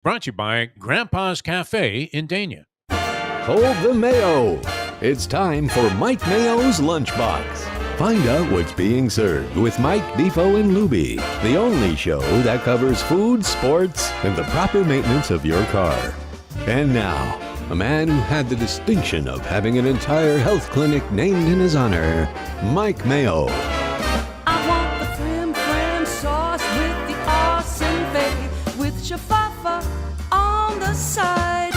Brought to you by Grandpa's Cafe in Dania. Hold the Mayo. It's time for Mike Mayo's Lunchbox. Find out what's being served with Mike, Defo, and Lubie, the only show that covers food, sports, and the proper maintenance of your car. And now, a man who had the distinction of having an entire health clinic named in his honor, Mike Mayo. I want the flim sauce with the awesome fave, with shafafa on the side.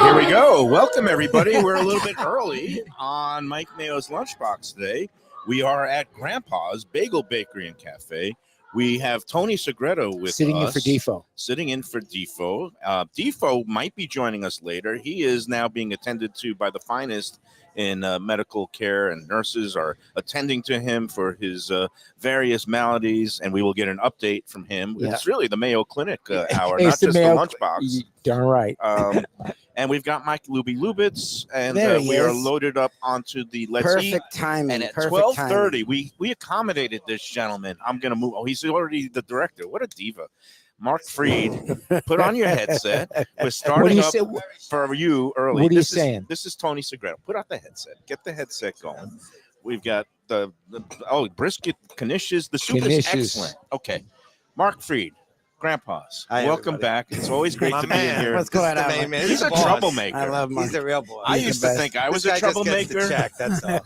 Here we go. Welcome, everybody. We're a little bit early on Mike Mayo's Lunchbox today. We are at Grandpa's Bagel Bakery and Cafe. We have Tony Segreto with Sitting us. in for Defo. Sitting in for Defo. Defo might be joining us later. He is now being attended to by the finest in medical care, and nurses are attending to him for his various maladies, and we will get an update from him. Yeah. It's really the Mayo Clinic hour, not just the Lunchbox. Darn right. And we've got Mike Lubie, and we are loaded up onto the Let's Eat. Perfect timing. And at 12:30, we accommodated this gentleman. I'm going to move. Oh, he's already the director. What a diva. Mark Freed, put on your headset. We're starting up for you early. What are you saying? This is Tony Segreto. Put out the headset. Get the headset going. We've got the brisket knishes. The soup is excellent. Okay. Mark Freed. Grandpa's. Welcome back. It's always great to be here. What's going on? He's a troublemaker. I love Mark. He's a real boy. I used to think I was a troublemaker. That's all.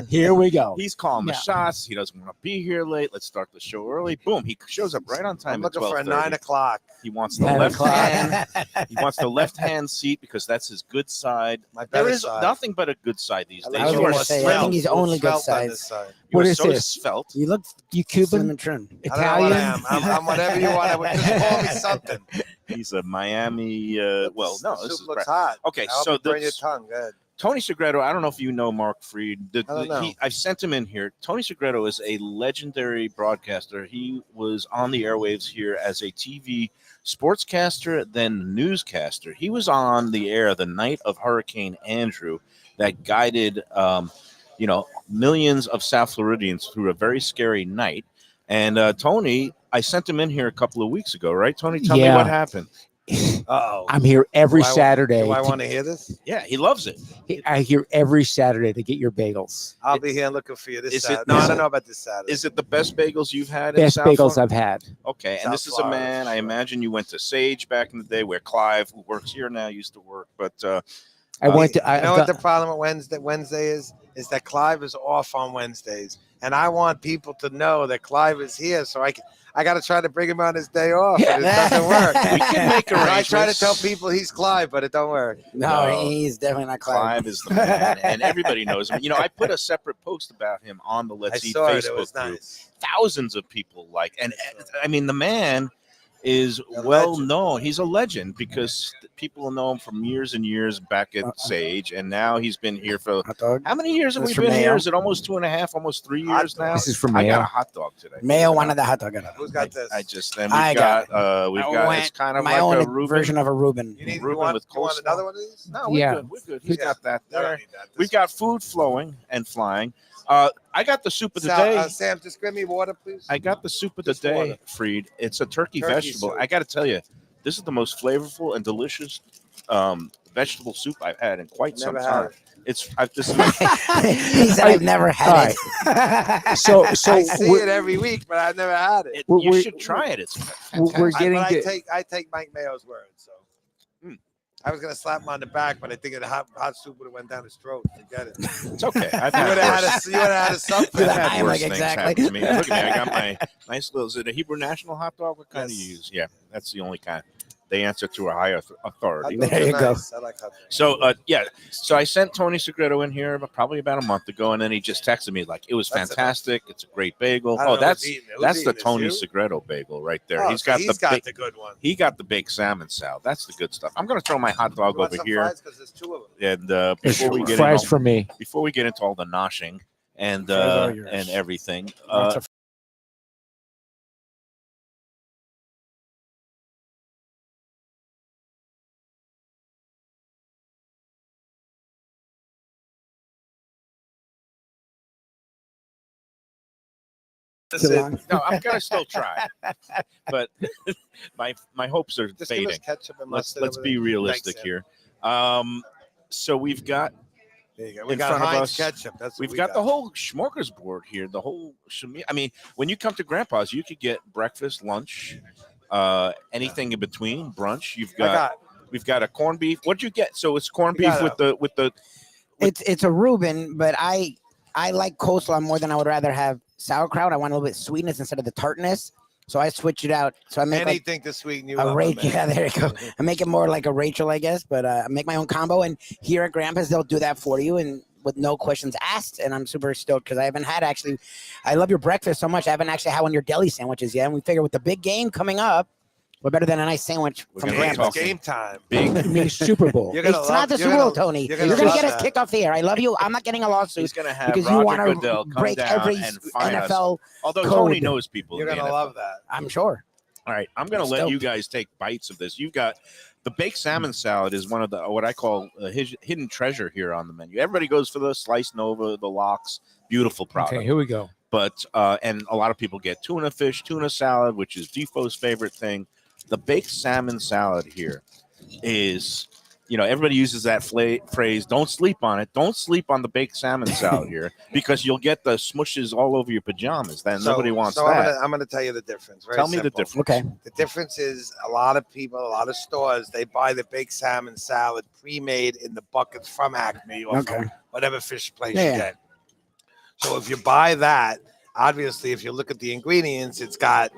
Here we go. He's calling the shots. He doesn't want to be here late. Let's start the show early. Boom. He shows up right on time. I'm looking for a 9 o'clock. He wants the left hand. He wants the left-hand seat because that's his good side. There is nothing but a good side these days. I think he's only good sides. What is this? Svelte. You Cuban? Italian? I'm whatever you want. Just call me something. He's a Miami. This looks hot. Okay, burn your tongue. Good. Tony Segreto, I don't know if you know Mark Freed. I sent him in here. Tony Segreto is a legendary broadcaster. He was on the airwaves here as a TV sportscaster, then newscaster. He was on the air the night of Hurricane Andrew that guided, millions of South Floridians through a very scary night. And Tony, I sent him in here a couple of weeks ago, right? Tony, tell me what happened. Uh-oh. I'm here every Saturday. Do I want to hear this? Yeah, he loves it. I hear every Saturday to get your bagels. I'll be here looking for you this Saturday. I don't know about this Saturday. Is it the best bagels you've had? Best bagels I've had. Okay, and this is a man, I imagine you went to Sage back in the day where Clive, who works here now, used to work. But I went to. You know what the problem with Wednesday is that Clive is off on Wednesdays. And I want people to know that Clive is here, so I got to try to bring him on his day off, and it doesn't work. We can make arrangements. I try to tell people he's Clive, but it don't work. No, he's definitely not Clive. Clive is the man, and everybody knows him. I put a separate post about him on the Let's Eat Facebook group. Nice. Thousands of people the man is well known. He's a legend because people know him from years and years back at Sage, and now he's been here for how many years have we been here? Is it almost 2.5, almost 3 years now? This is from Mayo. I got a hot dog today. Mayo wanted the hot dog. Who's got this? It's kind of my like own a Reuben version of a Reuben. You want another one of these? No, we're good. He's got that there. We've got food flowing and flying. I got the soup of the day. Sam, just give me water, please. I got the soup of the day, Freed. It's a turkey vegetable. Soup. I got to tell you, this is the most flavorful and delicious vegetable soup I've had in quite some time. He said I've never had it. So I see it every week, but I've never had it. You should try it. It's fantastic. We're getting. I take Mike Mayo's word. So. I was gonna slap him on the back, but I think the hot soup would have went down his throat. Forget it. It's okay. You would have had a something. I've had worse things happen to me. Look at me. I got my nice little. Is it a Hebrew National hot dog? What kind do you use? Yeah, that's the only kind. They answer to a higher authority. There you go. I like hot dogs. So I sent Tony Segreto in here probably about a month ago, and then he just texted me like, it was fantastic. It's a great bagel. That's the Tony Segreto bagel right there. He's got the good one. He got the baked salmon salad. That's the good stuff. I'm going to throw my hot dog over here. Fries, 'cause there's 2 of them. And before we get fries for me, before we get into all the noshing and everything. Listen, no, I'm gonna still try, but my hopes are Just give us fading. ketchup and Let's mustard over be there. realistic Thanks, here. So we've got there you go. We in got front of Heinz us, ketchup. That's what we've got the whole smorgasbord here. The whole. I mean, when you come to Grandpa's, you could get breakfast, lunch, anything in between, brunch. We've got a corned beef. What'd you get? So it's corned beef with the. It's a Reuben, but I like coleslaw more than I would rather have sauerkraut. I want a little bit of sweetness instead of the tartness. So I switch it out. So I make anything to sweeten you a up. Rachel. Yeah, there you go. I make it more like a Rachel, I guess. But I make my own combo, and here at Grandpa's, they'll do that for you, and with no questions asked. And I'm super stoked because I haven't had actually. I love your breakfast so much. I haven't actually had one of your deli sandwiches yet. And we figure with the big game coming up, we're better than a nice sandwich from Grandpa's. Game time. I mean, Super Bowl. It's not the Super Bowl, Tony. You're gonna get us kicked off the air. I love you. I'm not getting a lawsuit. He's gonna have because Roger you want Goodell to come break down every and fine NFL. us. Although code. Tony knows people. You're gonna love that. I'm sure. All right, I'm going to let you guys take bites of this. You've got the baked salmon salad is one of the what I call a hidden treasure here on the menu. Everybody goes for the sliced Nova, the lox, beautiful product. Okay, here we go. But and a lot of people get tuna fish, tuna salad, which is Defo's favorite thing. The baked salmon salad here is, everybody uses that phrase, don't sleep on it. Don't sleep on the baked salmon salad here because you'll get the smushes all over your pajamas. Then nobody wants that. I'm going to tell you the difference. Tell me the difference. Okay. The difference is a lot of people, a lot of stores, they buy the baked salmon salad pre-made in the buckets from Acme or from whatever fish place you get. So if you buy that, obviously, if you look at the ingredients, it's got,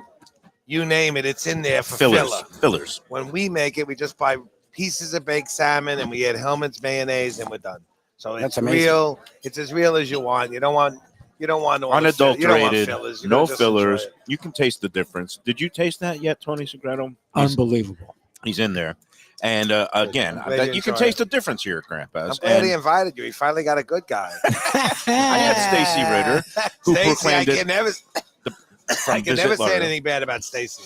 you name it, it's in there for fillers. When we make it, we just buy pieces of baked salmon and we add Hellman's mayonnaise and we're done. So it's real. It's as real as you want. You don't want unadulterated, fillers. No fillers. You can taste the difference. Did you taste that yet, Tony Segreto? Unbelievable. He's in there. And again, you can taste the difference here at Grandpa's. I'm glad he invited you. He finally got a good guy. I had Stacy Ritter, who proclaimed I can never say anything bad about Stacy.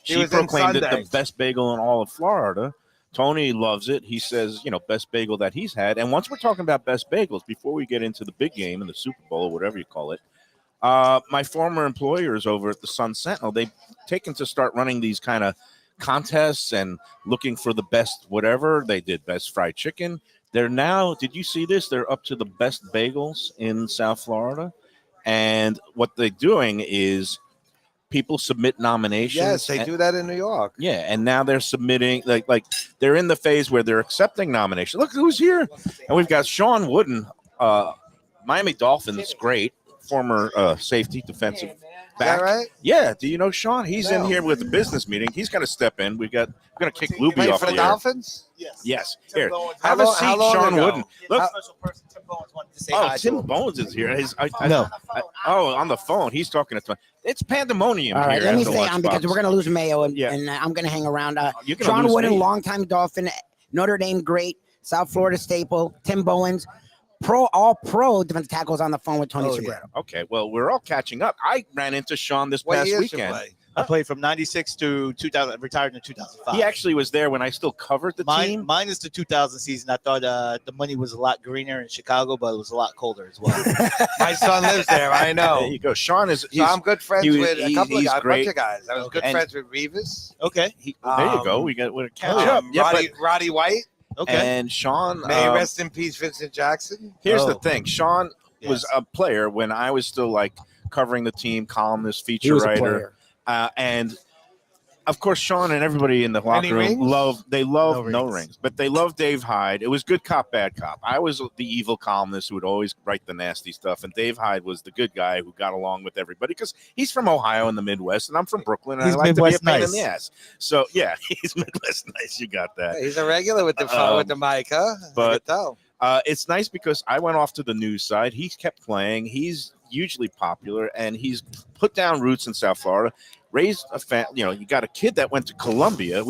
She proclaimed it the best bagel in all of Florida. Tony loves it. He says, best bagel that he's had. And once we're talking about best bagels, before we get into the big game and the Super Bowl or whatever you call it, my former employers over at the Sun Sentinel, they've taken to start running these kind of contests and looking for the best whatever. They did best fried chicken. They're now, did you see this? They're up to the best bagels in South Florida. And what they're doing is people submit nominations. Yes, they do that in New York. Yeah, and now they're submitting, like they're in the phase where they're accepting nominations. Look who's here. And we've got Sean Wooden, Miami Dolphins, great, former safety, defensive back. Is that right? Yeah, do you know Sean? He's in here with the business meeting. He's going to step in. We're going to kick Lubie off for the the air. Dolphins? Yes. Here, have a seat, Sean Wooden. Look. Tim Bones wanted to say hi. Tim Bones is here. On the phone. He's talking to. It's pandemonium. All right, here let me stay on because we're going to lose Mayo, and I'm going to hang around. Sean Wooden, longtime Dolphin, Notre Dame great, South Florida staple, Tim Bowens, all pro defensive tackles on the phone with Tony Segreto. Yeah. Okay, well, we're all catching up. I ran into Sean this past weekend. I played from 96 to 2000, retired in 2005. He actually was there when I still covered the team. Mine is the 2000 season. I thought the money was a lot greener in Chicago, but it was a lot colder as well. My son lives there. I know. There you go. Sean is. So I'm good friends with a couple of guys, great. Bunch of guys. I was good friends with Revis. Okay. There you go. We're catching up. Roddy White. Okay. And Sean. May rest in peace, Vincent Jackson. Here's the thing. Sean was a player when I was still covering the team, columnist, feature writer, and. Of course, Sean and everybody in the locker room love no rings, but they love Dave Hyde. It was good cop, bad cop. I was the evil columnist who would always write the nasty stuff, and Dave Hyde was the good guy who got along with everybody because he's from Ohio in the Midwest, and I'm from Brooklyn, and I like Midwest to be a pain in the ass. So, yeah, he's Midwest nice. You got that. He's a regular with the mic, huh? But it's nice because I went off to the news side. He kept playing. He's hugely popular, and he's put down roots in South Florida. Raised a family, you got a kid that went to Columbia.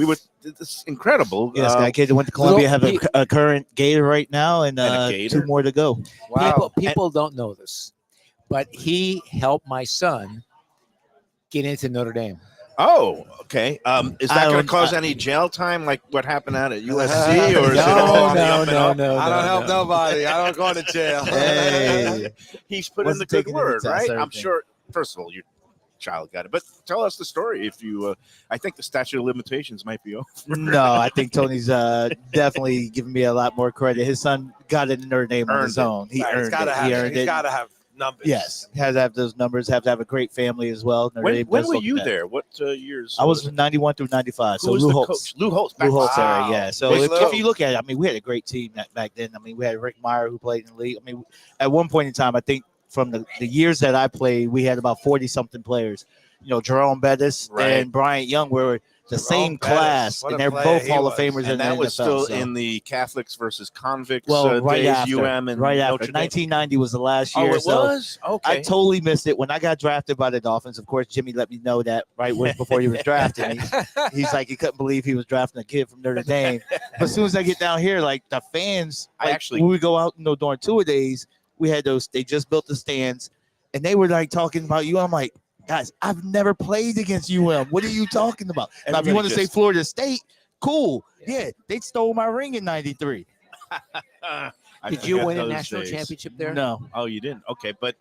It's incredible. Yes, got a kid that went to Columbia, have a current Gator right now, and 2 more to go. Wow. People don't know this, but he helped my son get into Notre Dame. Oh, okay. Is that going to cause any jail time like what happened out at USC? Or is it all on the up and up? I don't help nobody. I don't go to jail. Hey. He's put in the good word, right? I'm sure, first of all, child got it. But tell us the story. If you, I think the statute of limitations might be over. No, I think Tony's definitely giving me a lot more credit. His son got it in Notre Dame on his own. He earned it. He's got to have numbers. Yes, has to have those numbers. Have to have a great family as well. When were you there? What years? I was 91 through 95. Who So was Lou the Holtz. coach? Lou Holtz. Lou Holtz Wow. era, yeah. So if you look at it, I mean, we had a great team back then. I mean, we had Rick Meyer who played in the league. I mean, at one point in time, I think from the years that I played, we had about 40-something players. You know, Jerome Bettis and Bryant Young were the same class, and they're both Hall of Famers. And in that the was NFL, still so. in the Catholics versus convicts right days, after, UM and right Notre after. Dame. 1990 was the last year. Oh, it so was? Okay. I totally missed it when I got drafted by the Dolphins. Of course, Jimmy let me know that before he was drafted. He's like, he couldn't believe he was drafting a kid from Notre Dame. But as soon as I get down here, like the fans, when we go out, during tour days, we had those. They just built the stands, and they were like talking about you. I'm like, guys, I've never played against UM. What are you talking about? Now, if you want to say Florida State, cool. Yeah, they stole my ring in '93. Did you win a national championship there? No. Oh, you didn't? Okay, but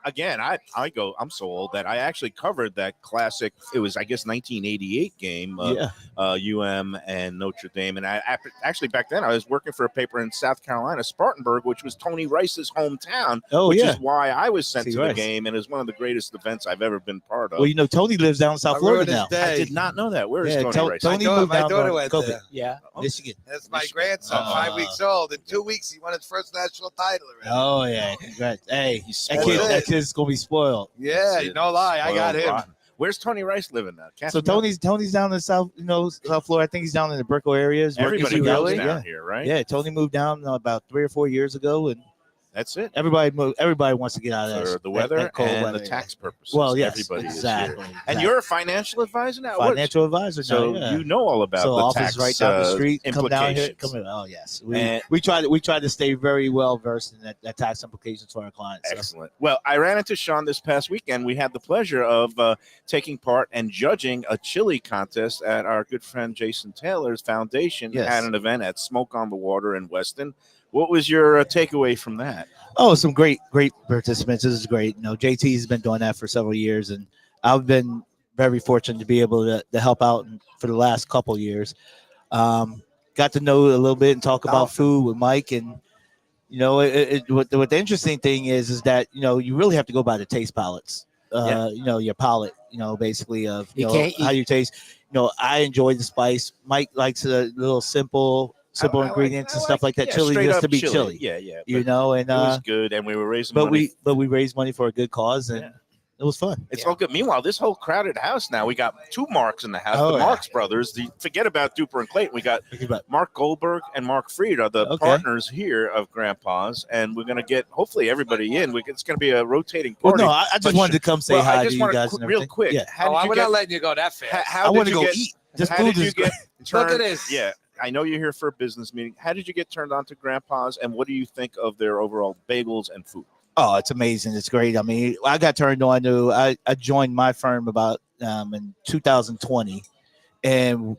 again, I'm so old that I actually covered that classic. It was, I guess, 1988 game, UM and Notre Dame. And I actually back then I was working for a paper in South Carolina, Spartanburg, which was Tony Rice's hometown. Which is why I was sent to the game, and it was one of the greatest events I've ever been part of. Well, Tony lives down in South Florida now. I did not know that. Where is Tony Rice? Tony moved my down daughter to went there. Yeah. Michigan. That's my grandson, 5 weeks old. In 2 weeks, he won his first national title already. Oh, yeah. Congrats. Hey, that kid's going to be spoiled. Yeah, no lie. I got him. Rotten. Where's Tony Rice living now? So Tony's down in South Florida. I think he's down in the Brickell area. Everybody goes down here, right? Yeah, Tony moved down about 3 or 4 years ago, and that's it. Everybody wants to get out of for the weather that cold and weather. the tax purposes. Well, yes, everybody exactly. is here. And you're a financial advisor now. Financial advisor. So now, you know all about the office tax right down the street. Come down here. implications. Oh yes, we try to stay very well versed in that tax implications for our clients. Excellent. Well, I ran into Sean this past weekend. We had the pleasure of taking part and judging a chili contest at our good friend Jason Taylor's foundation. Yes. Had an event at Smoke on the Water in Weston. What was your takeaway from that? Oh, some great participants. This is great. JT has been doing that for several years, and I've been very fortunate to be able to help out for the last couple of years. Got to know a little bit and talk about food with Mike, and what the interesting thing is that you really have to go by the taste palettes. Your palate. Basically of how you taste. I enjoy the spice. Mike likes a little simple ingredients and stuff like that. Chili just to be chili. Yeah. And it was good, and we were raising money. We raised money for a good cause, and it was fun. It's all good. Meanwhile, this whole crowded house now, we got two Marks in the house. The Marks brothers. Forget about Duper and Clayton. We got Mark Goldberg and Mark Fried are the partners here of Grandpa's, and we're going to get hopefully everybody in. It's going to be a rotating party. Well, no, I just wanted to come say hi to you guys. Real quick. Yeah. I'm not letting you go that fast. I want to go eat. How did you get Look at this. Yeah. I know you're here for a business meeting. How did you get turned on to Grandpa's, and what do you think of their overall bagels and food? Oh, it's amazing. It's great. I mean, I got turned on to, I joined my firm about in 2020, and,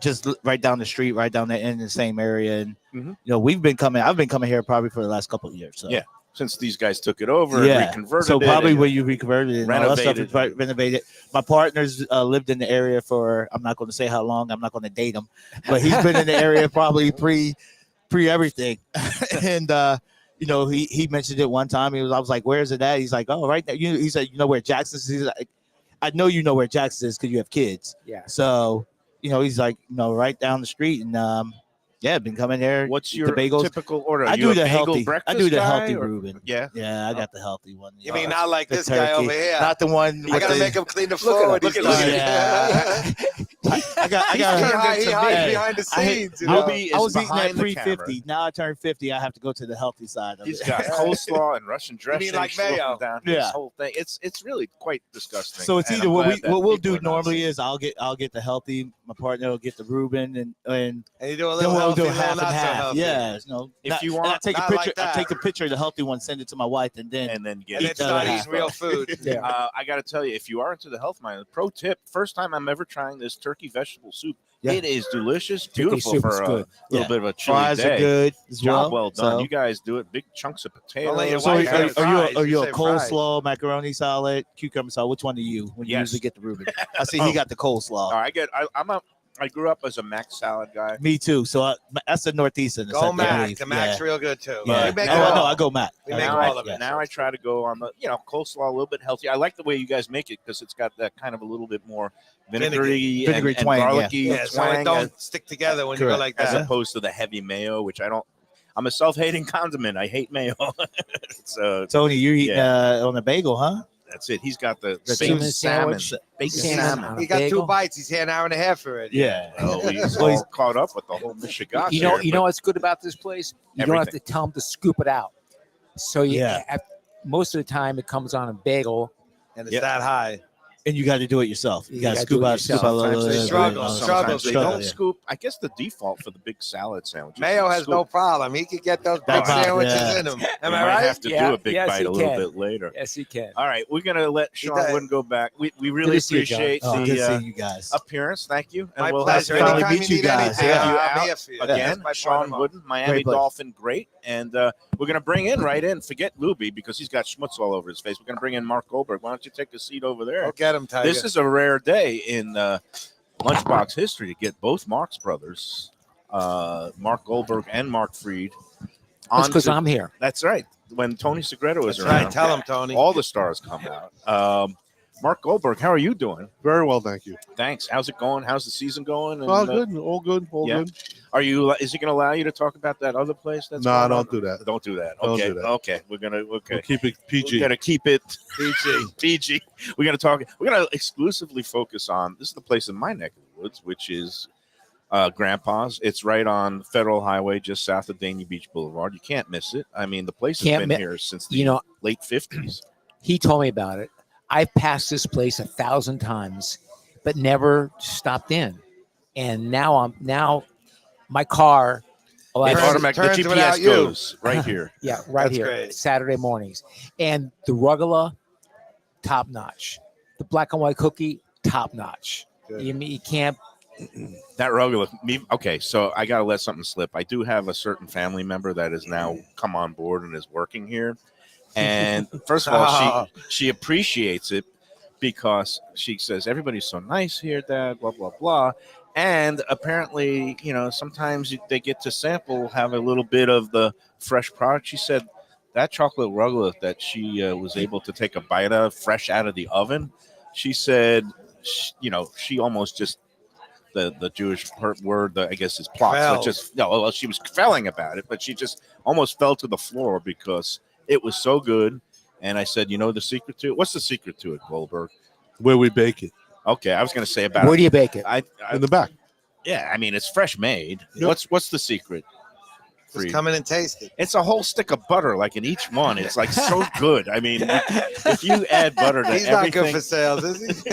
just right down the street, right down there in the same area. And, I've been coming here probably for the last couple of years. So. Yeah. Since these guys took it over and reconverted so it. So probably when you reconverted it and all that stuff is renovated. My partner's lived in the area for, I'm not going to say how long. I'm not going to date him. But he's been in the area probably pre everything. And, he mentioned it one time. I was like, where's it at? He's like, oh, right there. He said, where Jackson is? He's like, I know you know where Jackson is because you have kids. Yeah. So, he's like, right down the street. And, been coming there. What's your bagels. Typical order? I do the healthy. I do the healthy Reuben. Yeah. Yeah, I got the healthy one. You mean not like this guy over here? Not the one. I gotta make him clean the floor. Look at Yeah. I got. He hides behind the scenes. I was eating at 350. Now I turned 50. I have to go to the healthy side of He's it. got coleslaw and Russian dressing. You mean like Mayo? Down this whole thing. It's really quite disgusting. So it's either what we'll do normally is I'll get the healthy. My partner will get the Reuben and you do a little healthy, we'll do half and half. Healthy. Yeah, if you want, I take a not picture. like that. I take a picture of the healthy one, send it to my wife, and then get it. Start eating real food. I got to tell you, if you are into the health mind, pro tip: first time I'm ever trying this turkey vegetable soup. Yeah. It is delicious, Chicken beautiful soup for is a good. little bit of a chilly Fries day. are good as Job well. well done. So- You guys do it. Big chunks of potatoes. Only your So wife are, had are you fries. are you You a say fries. coleslaw, macaroni salad, cucumber salad? Which one do you when you Yes. usually get the Reuben? I see Oh. he got the coleslaw. I grew up as a mac salad guy. Me too. So that's the Northeastern. the Go second Mac. wave. The Mac's Yeah. real good too. Yeah. We make No, it I know. all. I go Mac. We I make go all Mac, of it. yeah. Now I try to go on the coleslaw a little bit healthier. I like the way you guys make it because it's got that kind of a little bit more vinegary Vinegary and twang, yeah. garlicky Yeah, so twang it don't stick together when you Correct. go like as that. opposed to the heavy mayo, which I don't. I'm a self-hating condiment. I hate mayo. So Tony, you're eating on a bagel, huh? that's it. He's got the The baked tuna salmon. sandwich. Baked Salmon salmon. on He a got bagel. 2 bites. He's here an hour and a half already. Yeah. Oh, he's Well, all caught up with the whole Michigan. You know what's good about this place? You don't have Everything. to tell them to scoop it out. So Yeah. most of the time it comes on a bagel. And it's Yeah. that high. And you got to do it yourself. You You got to gotta scoop do it out, yourself. scoop out a Sometimes little they bit. struggle. Sometimes they don't Yeah. scoop. I guess the default for the big salad sandwiches. Mayo is has scoop. no problem. He could get those big That bite, sandwiches yeah. in him. Am We I might right? have to Yeah. do a big Yes, bite you a little can. bit later. Yes, you can. All right, we're gonna let He Sean does. Wooden go back. We really to see you, John. appreciate Oh, good the seeing you guys. appearance. Thank you, and My we'll pleasure. have to finally Anytime meet you you need guys. anything, have you I'm out here for you. again. That's my Sean part of Wooden, Miami Great place. Dolphin, great, and we're gonna bring in right in. Forget Lubie because he's got schmutz all over his face. We're gonna bring in Mark Goldberg. Why don't you take a seat over there? Go get him, Tiger. This is a rare day in Lunchbox history to get both Marx brothers, Mark Goldberg and Mark Fried. That's because onto- I'm here. That's right. When Tony Segreto is That's around, right. Tell him, Tony. all the stars come out. Mark Goldberg, how are you doing? Very well, thank you. Thanks. How's it going? How's the season going? And, All good, all good, all yeah. good. Are you? Is he going to allow you to talk about that other place? That's No, going don't on? do that. Don't do that. Don't Okay. do that. Okay. We're gonna. Okay. We'll keep it PG. We're gonna keep it PG. PG. We're gonna talk. We're gonna exclusively focus on. This is the place in my neck of the woods, which is Grampa's. It's right on Federal Highway, just south of Dania Beach Boulevard. You can't miss it. I mean, the place has Can't been mi- here since the You know, late 50s. he told me about it. I've passed this place 1,000 times, but never stopped in. And now my car. Oh, It I- automatic. The turns without GPS you. goes right here. yeah, right That's here. great. Saturday mornings, and the rugula, top notch. The black and white cookie, top notch. Good. You can't. That regular me. Okay, so I gotta let something slip. I do have a certain family member that has now come on board and is working here. And first of all, she appreciates it because she says everybody's so nice here, Dad. Blah blah blah. And apparently, sometimes they get to sample, have a little bit of the fresh product. She said that chocolate rugula that she was able to take a bite of fresh out of the oven. She said, she almost just. The Jewish word, I guess, is plots. Fell. But just well, she was felling about it, but she just almost fell to the floor because it was so good. And I said, the secret to it? What's the secret to it, Goldberg? Where we bake it Okay, I was going to say about Where it. do you bake it? I in the back. yeah, I mean it's fresh made. Yep. What's the secret? Just Free? come in and taste it. It's a whole stick of butter, like in each one. It's like so good. I mean, if you add butter to He's not everything, good for sales, is he?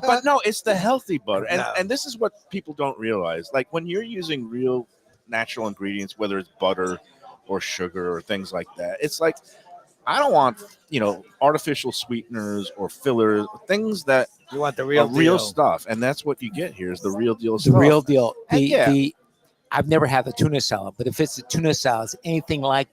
but no, it's the healthy butter, and No. and this is what people don't realize. Like when you're using real natural ingredients, whether it's butter or sugar or things like that, it's like I don't want artificial sweeteners or fillers, things that You want the are real real deal. stuff, and that's what you get here is the real deal The stuff. real deal. And yeah. I've never had the tuna salad, but if it's a tuna salad, it's anything like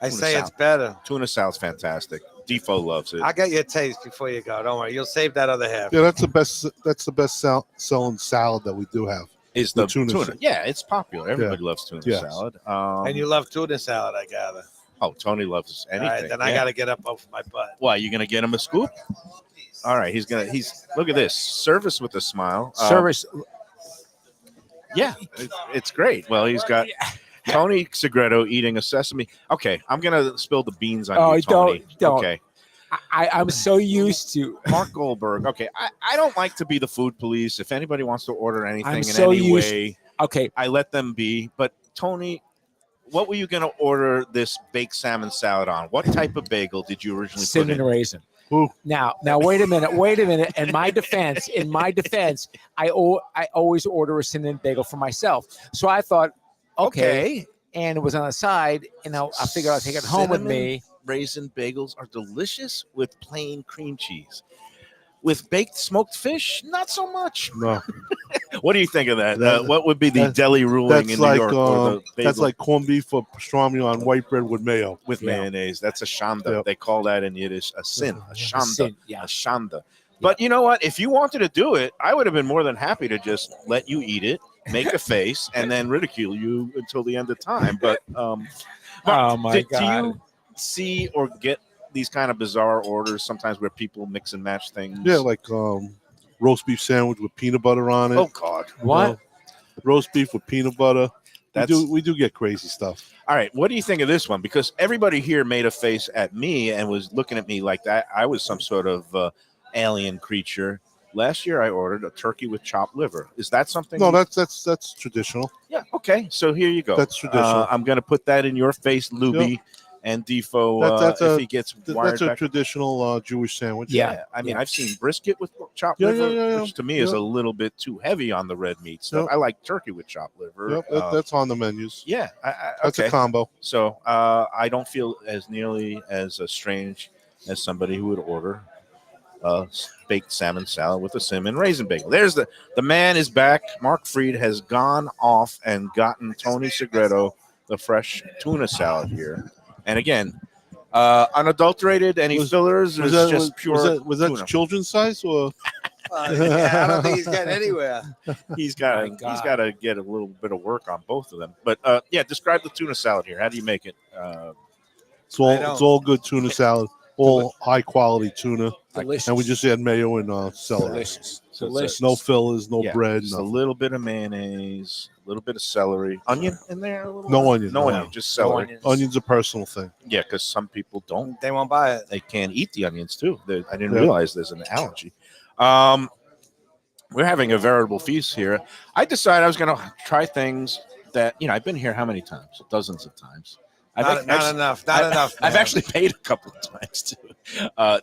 I Tuna say salad. it's better. Tuna salad's fantastic. Defo loves it. I'll get you a taste before you go. Don't worry. You'll save that other half. Yeah, that's the best. That's the best selling salad that we do have. Is the the tuna tuna? salad. Yeah, it's popular. Everybody loves tuna Yes. salad. And you love tuna salad, I gather. Tony loves anything. All right, then I yeah. got to get up off my butt. Why, you gonna get him a scoop? All right, he's look at this. Service with a smile. service. Yeah, it's great. Well, he's got Tony Segreto eating a sesame. Okay, I'm gonna spill the beans on Oh, you, Tony. don't. Okay, I'm so used to. Mark Goldberg. Okay, I don't like to be the food police. If anybody wants to order anything I'm in so any used- way, Okay, I let them be. But Tony, what were you gonna order this baked salmon salad on? What type of bagel did you originally put cinnamon in? raisin. Ooh. Now, wait a minute. In my defense, I always order a cinnamon bagel for myself. So I thought, okay, and it was on the side, and I figured I'll take it home with me. Raisin bagels are delicious with plain cream cheese. with baked smoked fish, not so much. No, What do you think of that? What would be the deli ruling in New York? That's like corned beef or pastrami on white bread with mayo. With mayonnaise. That's a shanda. Yep. They call that in Yiddish a sin, a shanda, sin, yeah. a shanda. But you know what? If you wanted to do it, I would have been more than happy to just let you eat it, make a face, and then ridicule you until the end of time. But Oh my do God. you see or get these kind of bizarre orders sometimes where people mix and match things? Yeah, like roast beef sandwich with peanut butter on it. Oh God, What? You know, roast beef with peanut butter. We do get crazy stuff. All right, what do you think of this one? Because everybody here made a face at me and was looking at me like that I was some sort of alien creature. Last year, I ordered a turkey with chopped liver. Is that something? No, that's traditional. Yeah. Okay. So here you go. That's traditional. I'm going to put that in your face, Lubie and Defo. If he gets wired that's a back. Traditional Jewish sandwich. Yeah. I mean, I've seen brisket with chopped liver, which to me is a little bit too heavy on the red meat stuff. I like turkey with chopped liver. Yep, that's on the menus. Yeah. That's a combo. So I don't feel as nearly as strange as somebody who would order baked salmon salad with a cinnamon raisin bagel. There's the man is back. Mark Fried has gone off and gotten Tony Segreto the fresh tuna salad here. And again, unadulterated, any fillers, or just pure was that tuna? children's size or? I don't think he's getting anywhere. He's got to get a little bit of work on both of them. But describe the tuna salad here. How do you make it? It's all good tuna salad. All high quality tuna. Delicious. And we just add mayo and celery. Delicious. No fillers, no bread. Just a little bit of mayonnaise, a little bit of celery. Onion in there? No onion. No onion, just celery. Onion's a personal thing. Yeah, because some people don't. They won't buy it. They can't eat the onions too. I didn't realize there's an allergy. We're having a veritable feast here. I decided I was going to try things that, I've been here how many times? Dozens of times. Not enough. I've actually paid a couple of times too.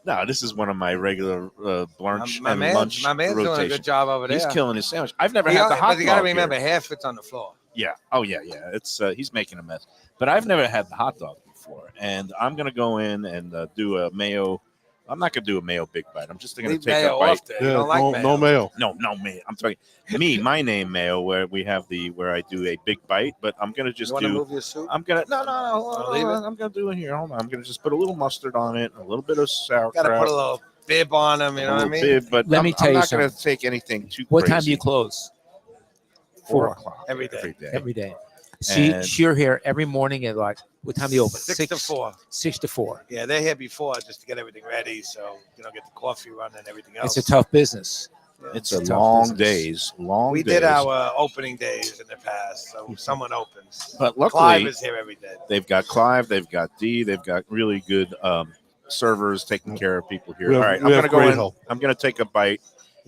No, this is one of my regular lunch my man's rotation. doing a good job over there. He's killing his sandwich. I've never had the hot dog. But you got to remember, half it's on the floor. Yeah. Oh yeah. It's he's making a mess. But I've never had the hot dog before, and I'm gonna go in and do a mayo. I'm not gonna do a mayo big bite. I'm just gonna take a bite. Yeah, no mayo. No mayo. I'm talking my name Mayo, where we have where I do a big bite, but I'm gonna just you move your soup? I'm gonna I'm gonna do it here. Hold on. I'm gonna just put a little mustard on it, a little bit of sauerkraut. Gotta put a little bib on them, you know what I mean? Bib, but Let me tell I'm you not gonna something. take anything too What crazy. time do you close? 4 o'clock every day. Every day. See, you're here every morning at what time do you open? 6 to 4. 6 to 4. Yeah, they're here before just to get everything ready, so get the coffee running and everything else. It's a tough business. Yeah. It's a long days. We did our opening days in the past, so someone opens. But luckily, Clive is here every day. They've got Clive, they've got Dee, they've got really good servers taking care of people here. All right, I'm gonna go in. I'm gonna take a bite.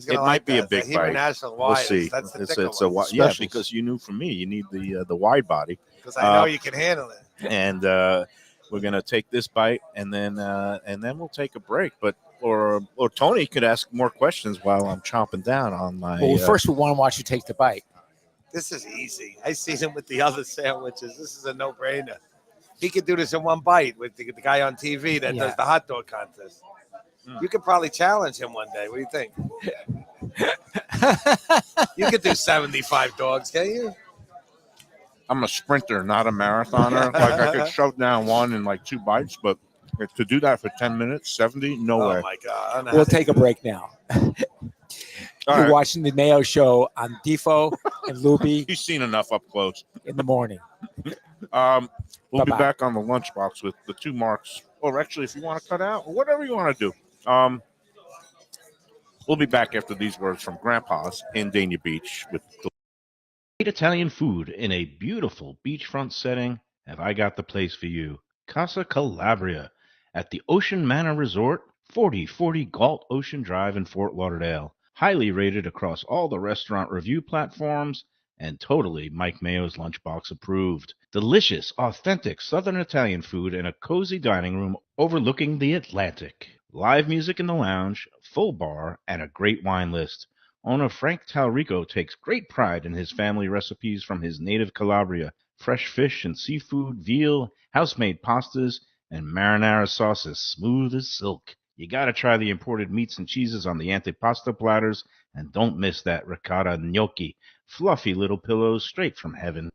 It might be a big bite. We'll see. That's the It's a because you knew from me you need the wide body. Because I know you can handle it. And we're gonna take this bite and then we'll take a break. But or Tony could ask more questions while I'm chomping down on my. Well, first we want to watch you take the bite. This is easy. I seen him with the other sandwiches. This is a no-brainer. He could do this in one bite with the guy on TV that does the hot dog contest. You could probably challenge him one day. What do you think? You could do 75 dogs, can you? I'm a sprinter, not a marathoner. Like I could shove down one in like 2 bites, but to do that for 10 minutes, 70, no way. Oh my God! We'll take a break now. You're watching the Mayo Show on Defo and Lubie. You've seen enough up close in the morning. We'll be back on the lunchbox with the 2 marks, or actually, if you want to cut out, or whatever you want to do. We'll be back after these words from Grandpa's in Dania Beach with great Italian food in a beautiful beachfront setting. Have I got the place for you? Casa Calabria at the Ocean Manor Resort, 4040 Galt Ocean Drive in Fort Lauderdale. Highly rated across all the restaurant review platforms and totally Mike Mayo's Lunchbox approved. Delicious, authentic Southern Italian food in a cozy dining room overlooking the Atlantic. Live music in the lounge, full bar, and a great wine list. Owner Frank Talrico takes great pride in his family recipes from his native Calabria. Fresh fish and seafood, veal, house-made pastas, and marinara sauces smooth as silk. You got to try the imported meats and cheeses on the antipasto platters, and don't miss that ricotta gnocchi, fluffy little pillows straight from heaven.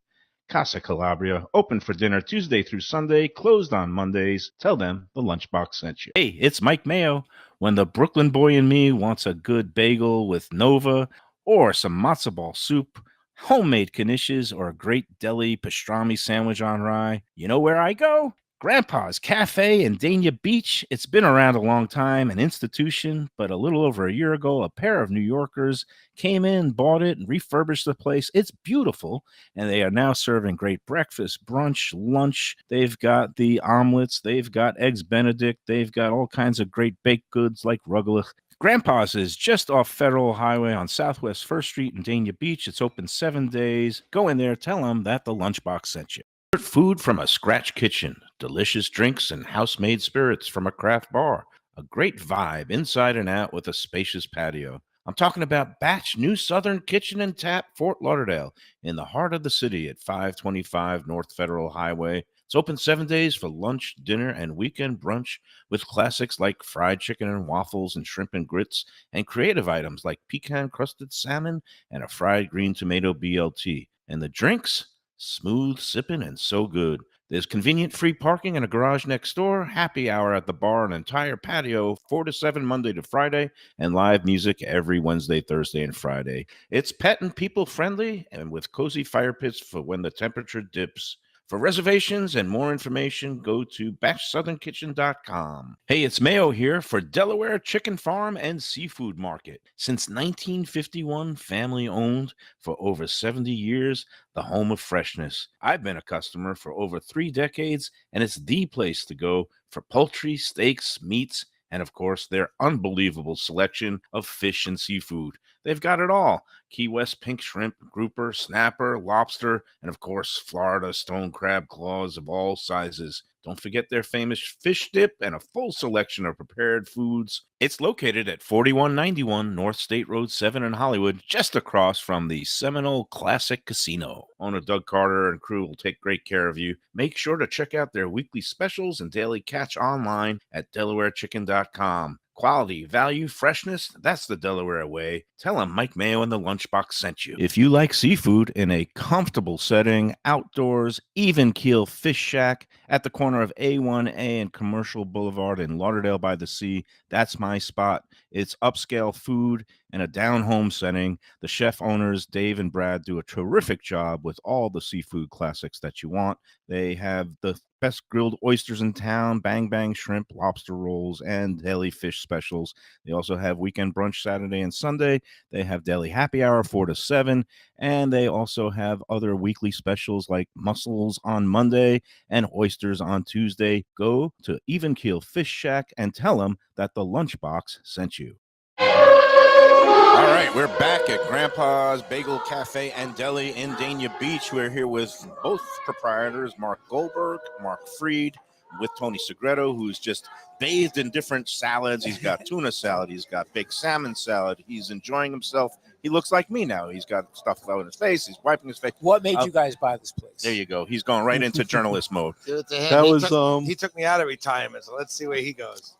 Casa Calabria, open for dinner Tuesday through Sunday, closed on Mondays. Tell them the Lunchbox sent you. Hey, it's Mike Mayo. When the Brooklyn boy in me wants a good bagel with Nova or some matzo ball soup, homemade knishes, or a great deli pastrami sandwich on rye, you know where I go? Grandpa's Cafe in Dania Beach. It's been around a long time, an institution, but a little over a year ago, a pair of New Yorkers came in, bought it, and refurbished the place. It's beautiful, and they are now serving great breakfast, brunch, lunch. They've got the omelets. They've got eggs Benedict. They've got all kinds of great baked goods like rugelach. Grandpa's is just off Federal Highway on Southwest 1st Street in Dania Beach. It's open 7 days. Go in there, tell them that the Lunchbox sent you. Food from a scratch kitchen, delicious drinks and house-made spirits from a craft bar, a great vibe inside and out with a spacious patio. I'm talking about Batch New Southern Kitchen and Tap, Fort Lauderdale, in the heart of the city at 525 North Federal Highway. It's open 7 days for lunch, dinner, and weekend brunch with classics like fried chicken and waffles and shrimp and grits, and creative items like pecan-crusted salmon and a fried green tomato BLT. And the drinks? Smooth sipping and so good. There's convenient free parking and a garage next door, happy hour at the bar, an entire patio, 4 to 7 Monday to Friday, and live music every Wednesday, Thursday, and Friday. It's pet and people friendly and with cozy fire pits for when the temperature dips. For reservations and more information, go to batchsouthernkitchen.com. Hey, it's Mayo here for Delaware Chicken Farm and Seafood Market. Since 1951, family owned for over 70 years, the home of freshness. I've been a customer for over 3 decades, and it's the place to go for poultry, steaks, meats, and of course, their unbelievable selection of fish and seafood. They've got it all. Key West pink shrimp, grouper, snapper, lobster, and of course, Florida stone crab claws of all sizes. Don't forget their famous fish dip and a full selection of prepared foods. It's located at 4191 North State Road 7 in Hollywood, just across from the Seminole Classic Casino. Owner Doug Carter and crew will take great care of you. Make sure to check out their weekly specials and daily catch online at DelawareChicken.com. Quality, value, freshness, that's the Delaware way. Tell them Mike Mayo and the Lunchbox sent you. If you like seafood in a comfortable setting, outdoors, even keel fish shack at the corner of A1A and Commercial Boulevard in Lauderdale by the Sea, that's my spot. It's upscale food and a down-home setting. The chef owners, Dave and Brad, do a terrific job with all the seafood classics that you want. They have the best grilled oysters in town, bang bang shrimp, lobster rolls, and deli fish specials. They also have weekend brunch Saturday and Sunday. They have deli happy hour 4 to 7, and they also have other weekly specials like mussels on Monday and oysters on Tuesday. Go to Even Keel Fish Shack and tell them that the Lunchbox sent you. All right, we're back at Grandpa's Bagel Cafe and Deli in Dania Beach. We're here with both proprietors, Mark Goldberg, Mark Freed, with Tony Segreto, who's just bathed in different salads. He's got tuna salad. He's got baked salmon salad. He's enjoying himself. He looks like me now. He's got stuff out in his face. He's wiping his face. What made you guys buy this place? There you go. He's going right into journalist mode. He took me out of retirement, so let's see where he goes.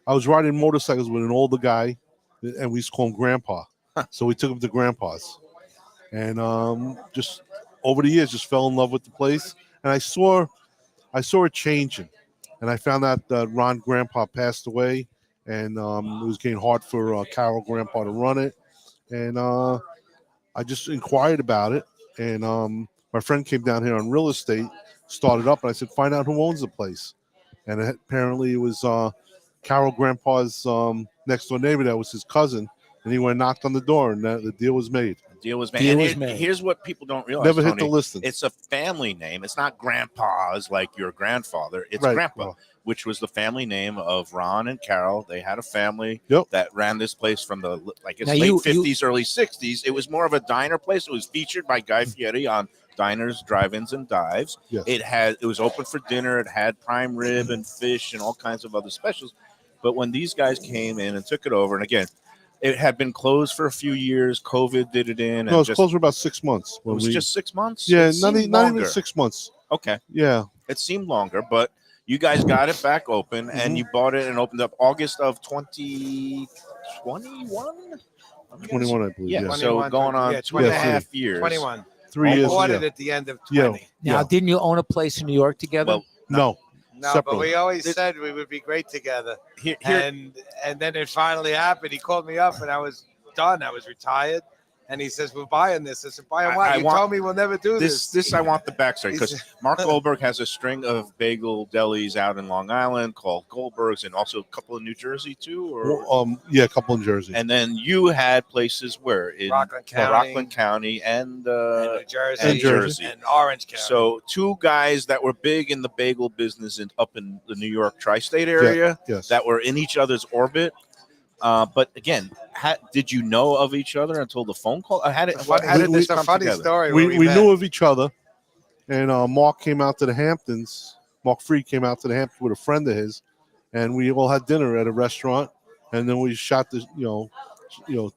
I was riding motorcycles with an older guy, and we used to call him Grandpa. So we took him to Grandpa's. And just over the years, just fell in love with the place. And I saw it changing. And I found out that Ron Grandpa passed away. And it was getting hard for Carol Grandpa to run it. And I just inquired about it. And my friend came down here on real estate, started up. And I said, find out who owns the place. And apparently it was Carol Grandpa's next door neighbor. That was his cousin. And he went and knocked on the door, and the deal was made. Here's what people don't realize. Never Tony, hit the listing. It's a family name. It's not Grandpa's like your grandfather. It's right. Grandpa, which was the family name of Ron and Carol. They had a family that ran this place from the late 50s, early 60s. It was more of a diner place. It was featured by Guy Fieri on diners, drive-ins, and dives. Yes. It was open for dinner. It had prime rib and fish and all kinds of other specials. But when these guys came in and took it over, and again, it had been closed for a few years. COVID did it in. No, it was closed for about 6 months. It was just 6 months? Yeah, not even 6 months. Okay. Yeah. It seemed longer, but, You guys got it back open, and you bought it and opened up August of 2021. 21, I believe. Yeah, Yeah. so going on 2.5 years. 21. 3 years. Bought it Yeah. at the end of Yeah. 20. Now, didn't you own a place in New York together? Well, No. No, Separately. but we always said we would be great together. here, And then it finally happened. He called me up, and I was done. I was retired. And he says, "We're buying this." I said, "Buying what? You told me we'll never do this." This I want the backstory, because Mark Goldberg has a string of bagel delis out in Long Island called Goldberg's, and also a couple in New Jersey too. Or Yeah, a couple in Jersey. and then you had places where in Rockland County. Rockland County and New Jersey, and Jersey. and Orange County. So two guys that were big in the bagel business up in the New York tri-state area Yes. that were in each other's orbit. But again, did you know of each other until the phone call? How did this it's a come funny together? story. we met. knew of each other, and Mark came out to the Hamptons. Mark Freed came out to the Hamptons with a friend of his, and we all had dinner at a restaurant, and then we shot the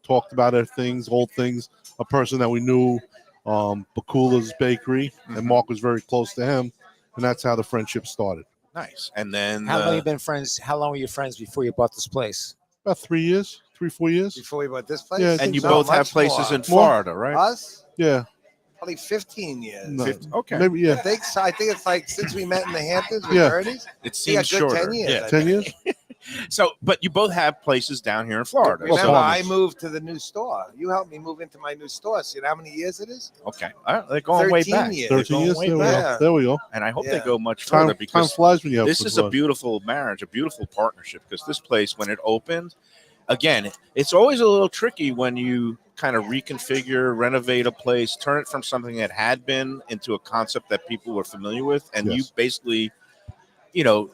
talked about our things, old things. A person that we knew, Bakula's Bakery, and Mark was very close to him, and that's how the friendship started. Nice. And then How long you been friends? How long were you friends before you bought this place? About 3 years, 3-4 years. Before we bought this place. Yeah, I and think you so. both have Much places more. in Florida, right? Us? Yeah, Probably 15 years. no, Okay. maybe yeah, I think it's like since we met in the Hamptons with Yeah. Bernie's. It Yeah, seems good shorter. 10 years. Yeah. I 10 think. years. So, but you both have places down here in Florida. Well, Remember, So- I moved to the new store. You helped me move into my new store. So you know how many years it is? okay. All right. They're going way 13 back. years. They're 13 going years. way There we back. back. go. There we go. And I hope Yeah. they go much further, Time because flies when you have this good is a fun. beautiful marriage, a beautiful partnership. Because this place, when it opened, again, it's always a little tricky when you kind of reconfigure, renovate a place, turn it from something that had been into a concept that people were familiar with, and you Yes. basically,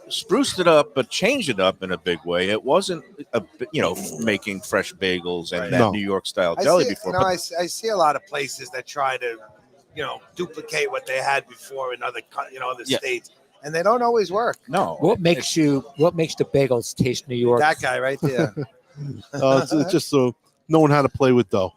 spruced it up, but changed it up in a big way. It wasn't, making fresh bagels and that No. New York style I deli see, before. No, but I see a lot of places that try to, duplicate what they had before in other, other Yeah. states, and they don't always work. no, What makes the bagels taste New York? That guy right there. It's just knowing how to play with dough.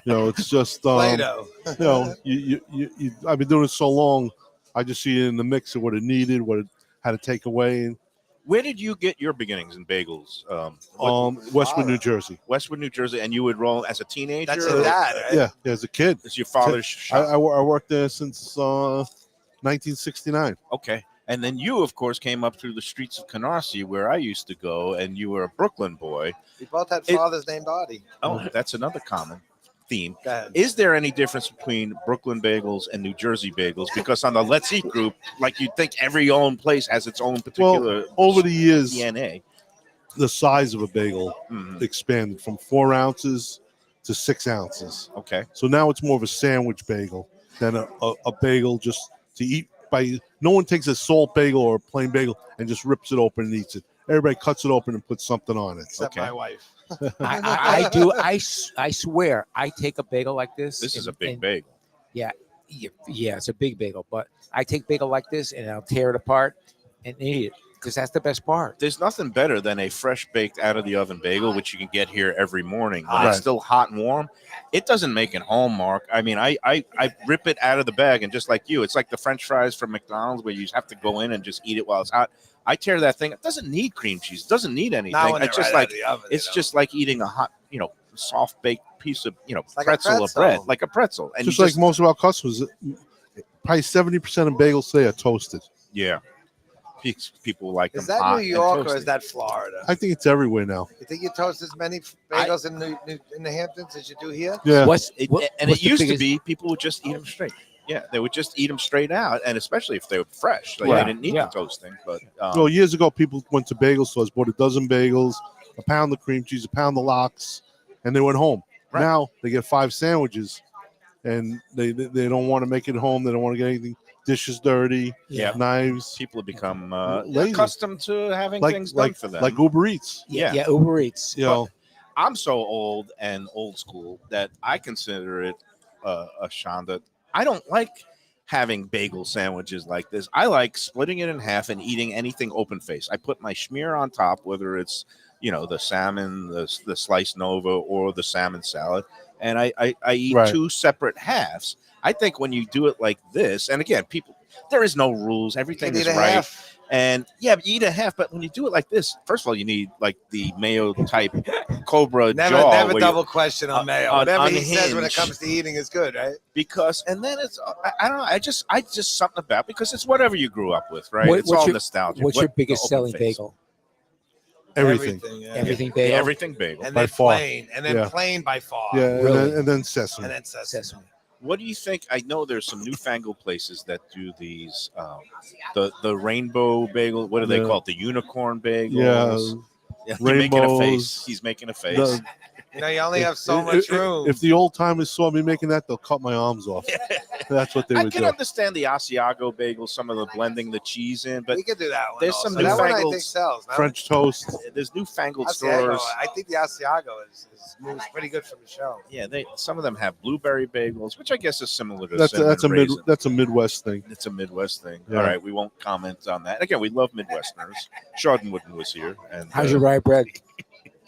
It's just Play-Doh. I've been doing it so long. I just see it in the mix of what it needed, what it had to take away. And where did you get your beginnings in bagels? Westwood, New Jersey. Westwood, New Jersey, and you would roll as a teenager. That's your dad, right? Yeah, as a kid. It's your father's shop. I worked there since 1969. Okay. And then you, of course, came up through the streets of Canarsie, where I used to go, and you were a Brooklyn boy. We both had fathers named Artie. Oh, that's another common theme. Go ahead. Is there any difference between Brooklyn bagels and New Jersey bagels? Because on the Let's Eat group, like you'd think every own place has its own particular Over the years, DNA. the size of a bagel Mhm. expanded from 4 ounces to 6 ounces. Okay. So now it's more of a sandwich bagel than a bagel just to eat by. No one takes a salt bagel or a plain bagel and just rips it open and eats it. Everybody cuts it open and puts something on it. Except Okay. my wife. I do. I swear, I take a bagel like this. This is a and- big and- bagel. Yeah, it's a big bagel. But I take bagel like this and I'll tear it apart and eat it because that's the best part. There's nothing better than a fresh baked out of the oven bagel, which you can get here every morning when Right. it's still hot and warm. It doesn't make it home, Mark. I mean, I rip it out of the bag, and just like you, it's like the French fries from McDonald's where you have to go in and just eat it while it's hot. I tear that thing. It doesn't need cream cheese. It doesn't need anything. Not when It's they're just right out like of the oven, it's just like eating a hot, soft baked piece of like a pretzel of bread, pretzel. like a pretzel. And Just you like most of our customers, probably 70% of bagels today are toasted. yeah, people like Is them that hot New York and or toasty. is that Florida? I think it's everywhere now. You think you toast as many bagels in the Hamptons as you do here? Yeah. What's It, what- and what's it the used to biggest- be people would just eat them straight. Yeah, they would just eat them straight out, and especially if they were fresh, like Right. they didn't need Yeah. the toasting. But Well, years ago, people went to bagel stores, bought a dozen bagels, a pound of cream cheese, a pound of lox, and they went home. Right. Now they get 5 sandwiches, and they don't want to make it home. They don't want to get anything. Dishes dirty, Yeah. knives, people have become Lazy. accustomed to having things done for them. like Uber Eats. Yeah. yeah, Uber Eats. You know, I'm so old and old school that I consider it a shanda. I don't like having bagel sandwiches like this. I like splitting it in half and eating anything open face. I put my schmear on top, whether it's the salmon, the sliced nova, or the salmon salad, and I eat Right. 2 separate halves. I think when you do it like this, and again, there is no rules. Everything You is need a right. half. And yeah, you eat a half, but when you do it like this, first of all, you need like the Mayo type Cobra jaw. Never double question on Mayo. Whatever he says when it unhinged. comes to eating is good, right? Because, and then it's, I don't know, I just something about, because it's whatever you grew up with, right? It's what's all your- nostalgia. What's your biggest open selling face. bagel? Everything. Yeah. Everything Yeah, bagel. everything bagel. And By then far. plain. And then Yeah. plain by far. Yeah, Really? and then sesame. And then sesame. Sesame. What do you think? I know there's some newfangled places that do these, the rainbow bagel. What do they Yeah. call it? The unicorn bagels. Yeah, You're making a rainbows. face. He's making a face. The- You know, you only have so if- much if- room. If the old timers saw me making that, they'll cut my arms off. That's what they I would can do. understand the Asiago bagel, some of the blending the cheese in, but we could do that one. there's also. some that one I newfangled think sells. No? French toast. there's newfangled Asiago, stores. I think the Asiago is moves pretty good for the show. Yeah, some of them have blueberry bagels, which I guess is similar to That's a cinnamon raisin. that's a Midwest thing. It's a Midwest thing. Yeah. All right, we won't comment on that. Again, we love Midwesterners. Chardon Wooden was here, and How's your rye bread?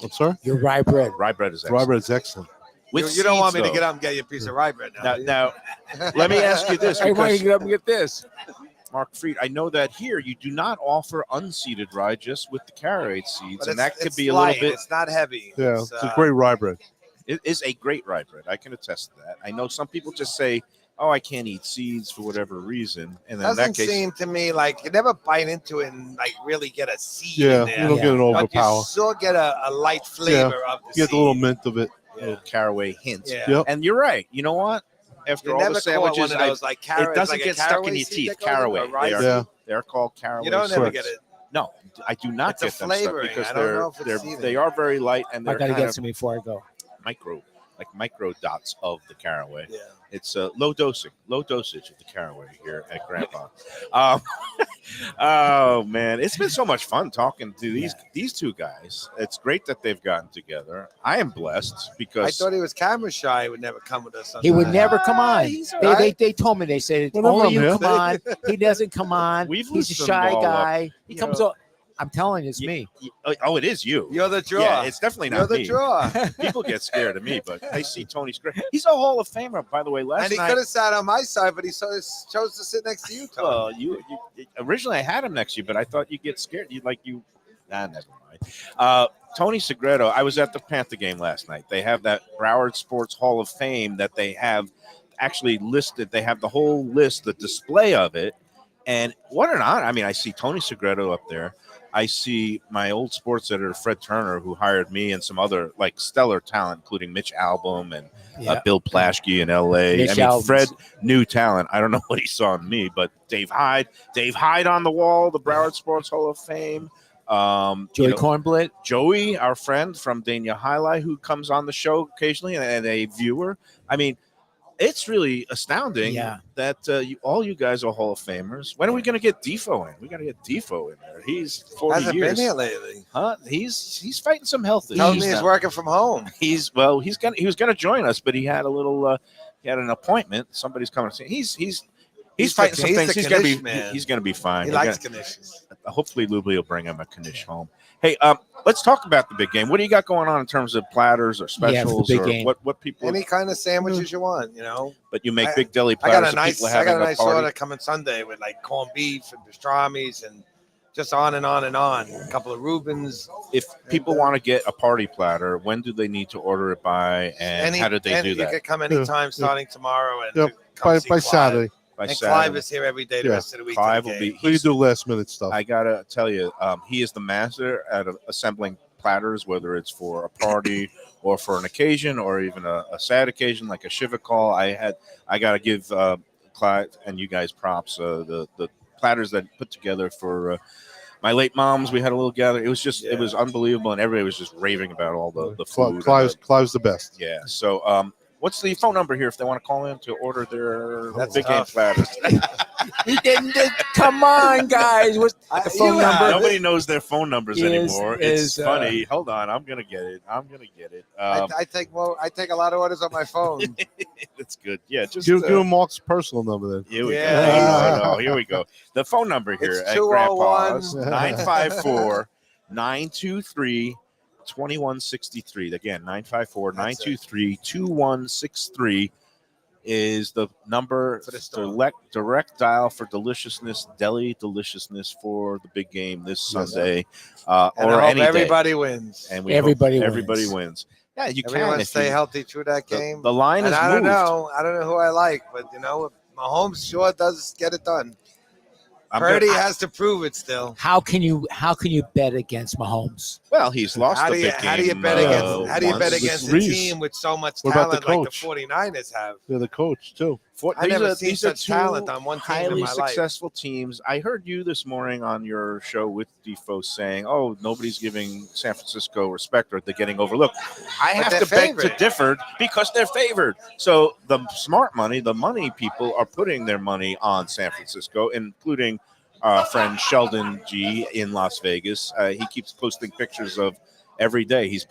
I'm sorry. Your rye bread. rye bread is excellent. Rye bread's excellent. With You don't want me seeds, to get though. up and get you a piece of rye bread now. Now, let me ask you this, Hey, why don't because you get up and get this? Mark Fried, I know that here you do not offer unseeded rye, just with the caraway seeds, But and that could it's be a light. little bit. It's not heavy. Yeah, It's, it's a great rye bread. It is a great rye bread. I can attest to that. I know some people just say, "Oh, I can't eat seeds for whatever reason," and then in Doesn't that case, seem to me like you never bite into it and like really get a seed Yeah, in you there. don't get an But you overpower. still get a light flavor of the You seed. get the little mint of it. little caraway hints. Yeah. Yep. And you're right. You know what? After You all never the caught one sandwiches, of those like it doesn't like a get stuck caraway in your seed teeth. that goes in Caraway. a rye They are, seed? Yeah. they're called caraway. You don't ever Correct. get it. No, I do not It's a get them flavoring. stuck because I don't know if it's seeding. they are very light and I they're gotta kind get of some before I go. micro dots of the caraway. Yeah. It's low dosage of the caraway here at Grampa. Oh man, it's been so much fun talking to these two guys. It's great that they've gotten together. I am blessed because I thought he was camera shy. He would never come with us. He would sometime. never come on. he's They, all they, right. they told me, they said, Whenever only I'm you here. come on. He doesn't come on. We've He's a loosened shy them all up. guy. He You comes know. on. I'm telling you, it's me. oh, it is you. You're the draw. Yeah, it's definitely You're not the me. draw. People get scared of me, but I see Tony Segreto. He's a Hall of Famer, by the way. Last And he night, could have sat on my side, but he chose to sit next to you, Tony. well, you originally I had him next to you, but I thought you'd get scared. Never mind. Tony Segreto. I was at the Panther game last night. They have that Broward Sports Hall of Fame that they have actually listed. They have the whole list, the display of it, and what an honor! I mean, I see Tony Segreto up there. I see my old sports editor, Fred Turner, who hired me and some other like stellar talent, including Mitch Album and Bill Plaschke in L.A. Mitch I mean, Album's- Fred, new talent. I don't know what he saw in me, but Dave Hyde on the wall, the Broward Sports Hall of Fame. Joey Cornblit. Joey, our friend from Dania Highlight, who comes on the show occasionally and a viewer. I mean, it's really astounding that all you guys are Hall of Famers. When are we going to get Defo in? We got to get Defo in there. He's 40 Hasn't years. been here lately. Huh? He's fighting some health issues. Told me he's now. working from home. He was going to join us, but he had a little he had an appointment. Somebody's coming to see. He's fighting some things. He's going to be fine. He We're likes gonna- Knishes. Hopefully Lubie will bring him a Knish home. Hey, let's talk about the big game. What do you got going on in terms of platters or specials big or game. what people? Any kind of sandwiches you want, you know. But you make I- big deli I got platters. a so nice, people are I got having a nice party. order coming Sunday with like corned beef and pastrami's and just on and on and on. A couple of Reubens. If people want to get a party platter, when do they need to order it by, and how did they do You that? can come anytime starting tomorrow and Yep. come By see Clive. Saturday. By And Saturday. Clive is here every day the Yeah. rest of the week. Clive to the will game. be. So you do last minute stuff. I gotta tell you, he is the master at assembling platters, whether it's for a party or for an occasion or even a sad occasion like a Shiva call. I gotta give Clive and you guys props. The platters that put together for my late moms. We had a little gather. It was just it was unbelievable, and everybody was just raving about all the food. Clive's the best. Yeah. So what's the phone number here if they want to call in to order their That's big game tough. platters? He didn't. Come on, guys. What's the phone you number? Nobody knows their phone numbers Is- anymore. It's is, funny. Hold on, I'm gonna get it. I take a lot of orders on my phone. That's good. Yeah, just Give him Mark's personal number then. here we Yeah. go. Here we go. The phone number here It's at 201. Grandpa's 954-923-2163. Again, 954-923-2163. is the number For the store. direct dial for deliciousness, Deli deliciousness for the big game this Sunday, And or I hope any everybody day. wins. And we Everybody hope wins. everybody wins. Yeah, you Everyone can if stay you, healthy through that game. the line and is I moved. don't know who I like, but Mahomes sure does get it done. I'm Purdy gonna- has to prove it still. How can you bet against Mahomes? Well, he's lost How a do you big how do you game, bet against how do you bet once. against a Reese. team with so much What about the talent like the coach? 49ers have? They're the coach too. I never seen such talent on one team in highly my life. successful teams. I heard you this morning on your show with Defo saying, "Oh, nobody's giving San Francisco respect, or they're getting overlooked." I But have they're to beg favored. to differ because they're favored. So the smart money, the money people are putting their money on San Francisco, including our friend Sheldon G in Las Vegas. He keeps posting pictures of every day. He's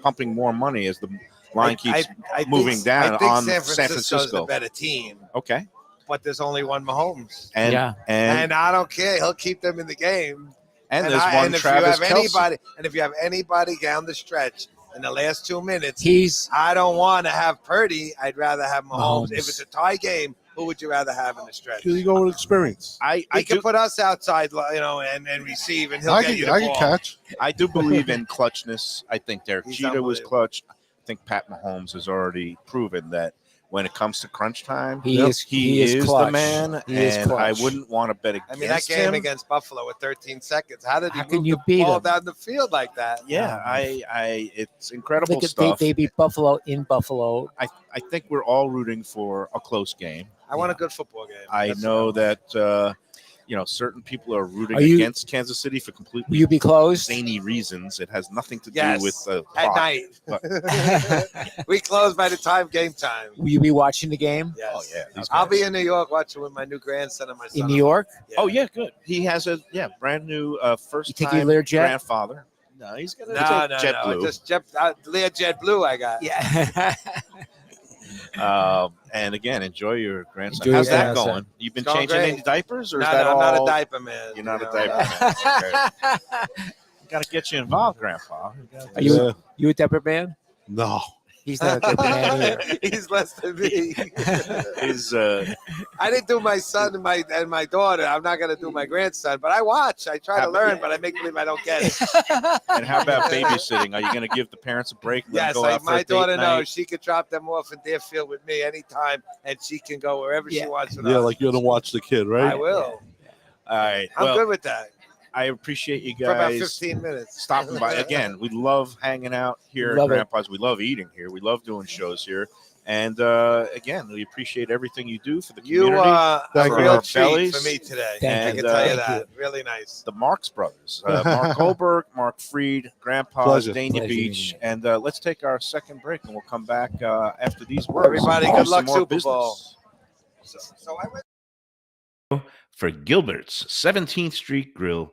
pumping more money as the line keeps moving down I think on San San Francisco's Francisco. the better team, Okay. but there's only one Mahomes. And Yeah. And I don't care. He'll keep them in the game. and there's I- one and if Travis you have Kelce. anybody, and if you have anybody down the stretch in the last 2 minutes, He's I don't want to have Purdy. I'd rather have Mahomes. Mahomes. If it's a tie game, who would you rather have in the stretch? Because you go with experience. I He can do put us outside, and receive, and he'll I get you can the ball. catch. I do believe in clutchness. I think Derek He's Jeter was unbelievable. clutch. I think Pat Mahomes has already proven that when it comes to crunch time, He is the clutch. man, He is and I clutch. wouldn't want to bet I against mean, that game him. against Buffalo with 13 seconds. How did he How can move you the beat ball him? down the field like that? Yeah, it's incredible Look at stuff. they beat Buffalo in Buffalo. I think we're all rooting for a close game. I want a good football game. I That's know what I want. that certain people are rooting Are you- against Kansas City for completely Will you be closed? zany reasons. It has nothing to do Yes, with the at plot. night. We close by the time game time. Will you be watching the game Yes. Oh yeah, these I'll guys. be in New York watching with my new grandson and my son. in New York? Yeah. Oh yeah, good. He has a brand new first You think he time Learjet? grandfather. No, he's gonna No, take no, JetBlue. just JetBlue. I got. Yeah. And again, enjoy your grandson. Enjoy How's your that grandson. going? You've been It's going changing great. any diapers, or No, is that no, all? I'm not a diaper man. You're not a know. diaper man. Okay. Got to get you involved, Grandpa. Are you a Depper man? No. He's not a Depper man either. He's less than me. Is I didn't do my son and my daughter. I'm not gonna do my grandson, but I watch. I try to learn, but I make believe I don't get it. and how about babysitting? Are you going to give the parents a break? And Yes, go out for my a date daughter night? knows she could drop them off in Deerfield with me anytime, and she can go wherever Yeah. she wants. With Yeah, us. like you're gonna watch the kid, right? I will. All right. I'm Well, good with that. I appreciate you For about guys 15 minutes. stopping by. Again, we love hanging out here Love at it. Grandpa's. We love eating here. We love doing shows here. And again, we appreciate everything you do for the You community. are a Thank you. real Our treat bellies. for me today. Thank I you. can tell you And, that. Really nice. The Marx brothers, Mark Goldberg, Mark Freed, Grandpa's, Pleasure. Dania Pleasure Beach. meeting And let's take our second break, and we'll come back after these words. Everybody, and good do luck, some more Super Bowl. business. So I went. For Gilbert's 17th Street Grill.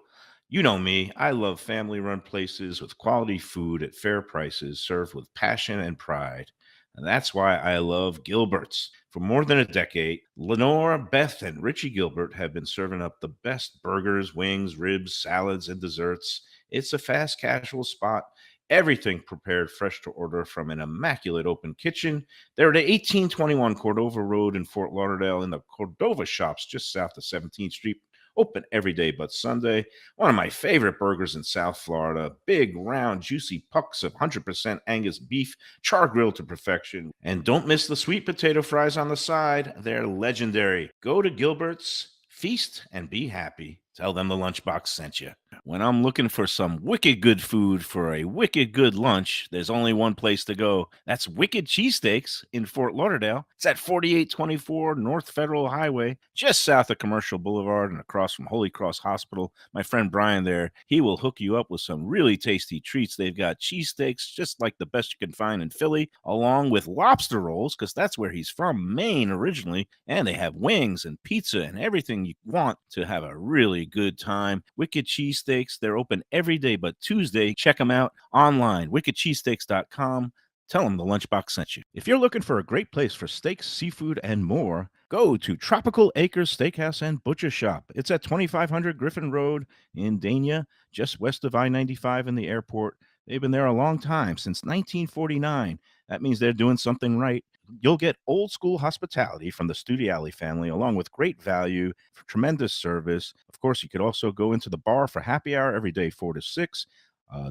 You know me, I love family-run places with quality food at fair prices served with passion and pride. And that's why I love Gilbert's. For more than a decade, Lenore, Beth, and Richie Gilbert have been serving up the best burgers, wings, ribs, salads, and desserts. It's a fast casual spot. Everything prepared fresh to order from an immaculate open kitchen. They're at 1821 Cordova Road in Fort Lauderdale in the Cordova Shops just south of 17th Street. Open every day but Sunday. One of my favorite burgers in South Florida. Big, round, juicy pucks of 100% Angus beef, char grilled to perfection. And don't miss the sweet potato fries on the side. They're legendary. Go to Gilbert's, feast, and be happy. Tell them the Lunchbox sent you. When I'm looking for some wicked good food for a wicked good lunch, there's only one place to go. That's Wicked Cheesesteaks in Fort Lauderdale. It's at 4824 North Federal Highway, just south of Commercial Boulevard and across from Holy Cross Hospital. My friend Brian there, he will hook you up with some really tasty treats. They've got cheesesteaks just like the best you can find in Philly, along with lobster rolls, because that's where he's from, Maine originally. And they have wings and pizza and everything you want to have a really good time. Wicked Cheesesteaks, they're open every day but Tuesday. Check them out online, wickedcheesesteaks.com. Tell them the Lunchbox sent you. If you're looking for a great place for steaks, seafood, and more, go to Tropical Acres Steakhouse and Butcher Shop. It's at 2500 Griffin Road in Dania, just west of I-95 and the airport. They've been there a long time, since 1949. That means they're doing something right. You'll get old school hospitality from the Studiali family, along with great value, tremendous service. Of course, you could also go into the bar for happy hour every day, 4 to 6.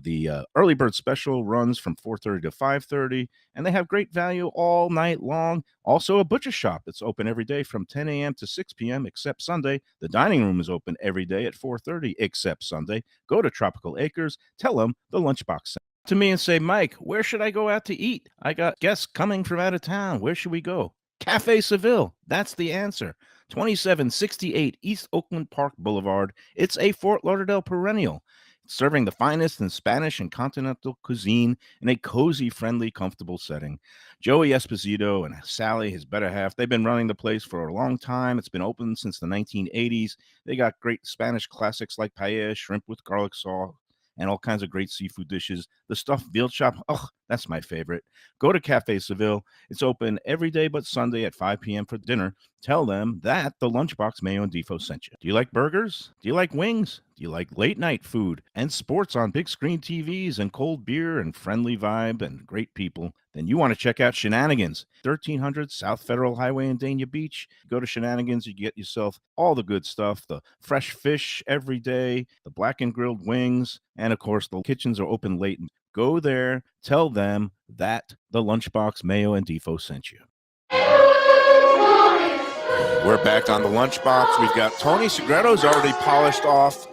The early bird special runs from 4:30 to 5:30, and they have great value all night long. Also, a butcher shop that's open every day from 10 a.m. to 6 p.m. except Sunday. The dining room is open every day at 4:30 except Sunday. Go to Tropical Acres. Tell them the Lunchbox sent to me and say, Mike, where should I go out to eat? I got guests coming from out of town. Where should we go? Cafe Seville. That's the answer. 2768 East Oakland Park Boulevard. It's a Fort Lauderdale perennial, serving the finest in Spanish and continental cuisine in a cozy, friendly, comfortable setting. Joey Esposito and Sally, his better half, they've been running the place for a long time. It's been open since the 1980s. They got great Spanish classics like paella, shrimp with garlic sauce, and all kinds of great seafood dishes. The stuffed veal chop, oh, that's my favorite. Go to Cafe Seville. It's open every day but Sunday at 5 p.m. for dinner. Tell them that the Lunchbox Mayo and Defo sent you. Do you like burgers? Do you like wings? Do you like late night food and sports on big screen TVs and cold beer and friendly vibe and great people? Then you want to check out Shenanigans, 1300 South Federal Highway in Dania Beach. Go to Shenanigans, you get yourself all the good stuff, the fresh fish every day, the blackened grilled wings, and of course, the kitchens are open late. Go there, tell them that the Lunchbox Mayo and Defo sent you. We're back on the Lunchbox. We've got Tony Segreto's already polished off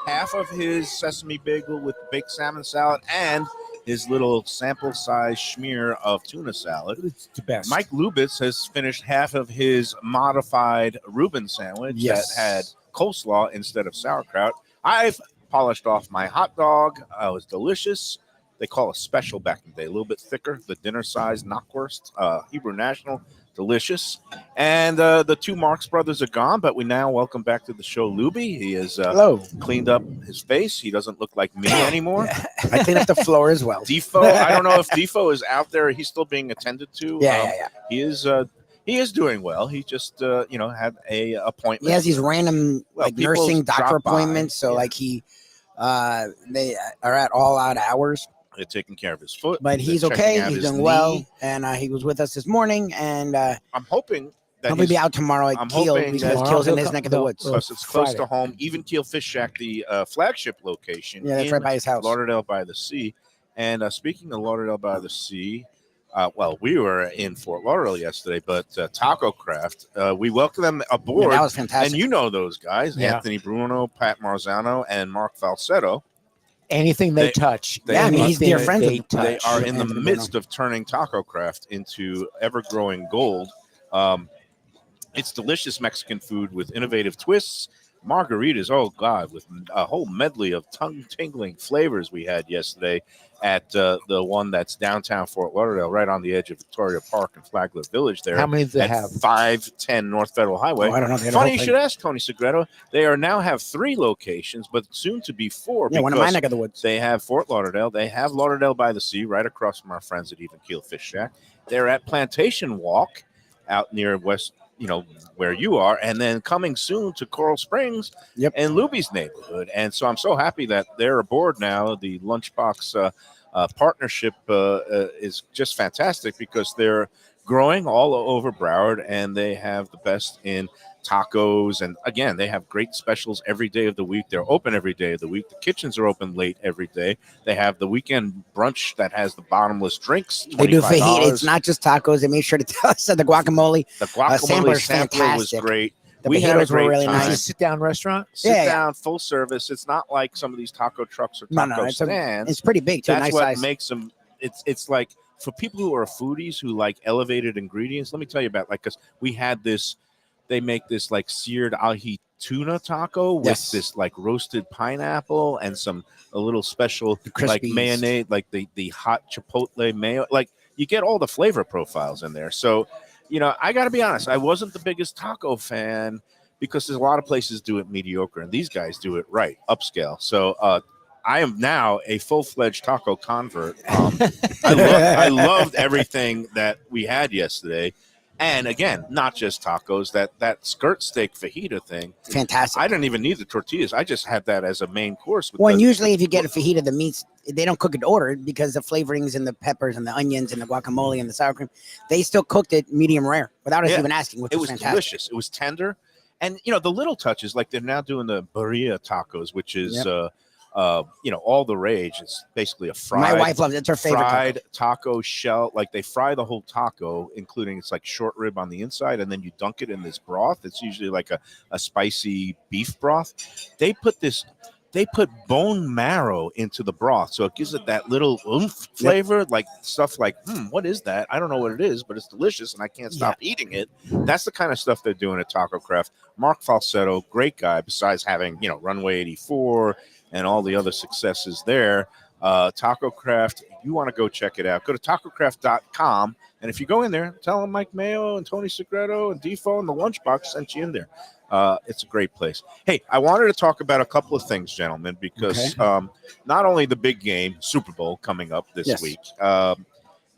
half of his sesame bagel with baked salmon salad and his little sample size schmear of tuna salad. It's the best. Mike Lubitz has finished half of his modified Reuben sandwich that had coleslaw instead of sauerkraut. I've polished off my hot dog. It was delicious. They call it special back in the day, a little bit thicker, the dinner size knockwurst, Hebrew National. Delicious. And the two Marx brothers are gone, but we now welcome back to the show Lubie. He has cleaned up his face. He doesn't look like me anymore. I cleaned up the floor as well. Defo, I don't know if Defo is out there. He's still being attended to. Yeah. He is doing well. He just had a appointment. He has these random nursing doctor appointments. So they are at all out hours. They're taking care of his foot, but he's okay. He's doing well, and he was with us this morning. And I'm hoping that he'll be out tomorrow at Keel because Keel's in his neck of the woods. Plus, it's close to home. Even Keel Fish Shack, the flagship location. Yeah, that's right by his house. Lauderdale by the Sea. And speaking of Lauderdale by the Sea, we were in Fort Lauderdale yesterday, but Taco Craft, we welcome them aboard. Yeah, that was fantastic. And you know those guys, Anthony Bruno, Pat Marzano, and Mark Falsetto. Anything they touch. He's dear friends. They are in the midst of turning Taco Craft into ever-growing gold. It's delicious Mexican food with innovative twists. Margaritas, oh, God, with a whole medley of tongue-tingling flavors we had yesterday at the one that's downtown Fort Lauderdale, right on the edge of Victoria Park and Flagler Village there. How many do they have? 510 North Federal Highway. I don't know. Funny you should ask, Tony Segreto. They now have 3 locations, but soon to be 4. Yeah, one in my neck of the woods. They have Fort Lauderdale. They have Lauderdale by the Sea, right across from our friends at Even Keel Fish Shack. They're at Plantation Walk out near West, where you are, and then coming soon to Coral Springs and Lubie's neighborhood. And so I'm so happy that they're aboard now. The Lunchbox partnership is just fantastic because they're growing all over Broward, and they have the best in tacos. And again, they have great specials every day of the week. They're open every day of the week. The kitchens are open late every day. They have the weekend brunch that has the bottomless drinks. They do fajita. It's not just tacos. They made sure to tell us that the guacamole. The guacamole sampler was great. We had a great really nice. It's a sit-down restaurant. Sit down, full service. It's not like some of these taco trucks or taco stands. It's pretty big too. That's nice what size. makes them. It's like for people who are foodies who like elevated ingredients. Let me tell you about because we had this. They make this like seared ahi tuna taco with this like roasted pineapple and a little special like mayonnaise, like the hot chipotle mayo. Like you get all the flavor profiles in there. So, I got to be honest. I wasn't the biggest taco fan because there's a lot of places do it mediocre and these guys do it right, upscale. So I am now a full-fledged taco convert. I loved everything that we had yesterday. And again, not just tacos, that skirt steak fajita thing. Fantastic. I didn't even need the tortillas. I just had that as a main course. Well, and usually if you get a fajita, the meats, they don't cook it ordered because the flavorings and the peppers and the onions and the guacamole and the sour cream, they still cooked it medium rare without us even asking, which was fantastic. Delicious. It was tender. And, the little touches, like they're now doing the birria tacos, which is, all the rage. It's basically a fried. My wife loves it. It's her favorite fried taco shell. Like they fry the whole taco, including it's like short rib on the inside, and then you dunk it in this broth. It's usually like a spicy beef broth. They put bone marrow into the broth, so it gives it that little oomph flavor, like stuff like, what is that? I don't know what it is, but it's delicious, and I can't stop eating it. That's the kind of stuff they're doing at Taco Craft. Mark Falsetto, great guy, besides having, Runway 84 and all the other successes there. Taco Craft, you want to go check it out. Go to tacocraft.com, and if you go in there, tell them Mike Mayo and Tony Segreto and Defo and the Lunchbox sent you in there. It's a great place. Hey, I wanted to talk about a couple of things, gentlemen, because not only the big game, Super Bowl, coming up this week,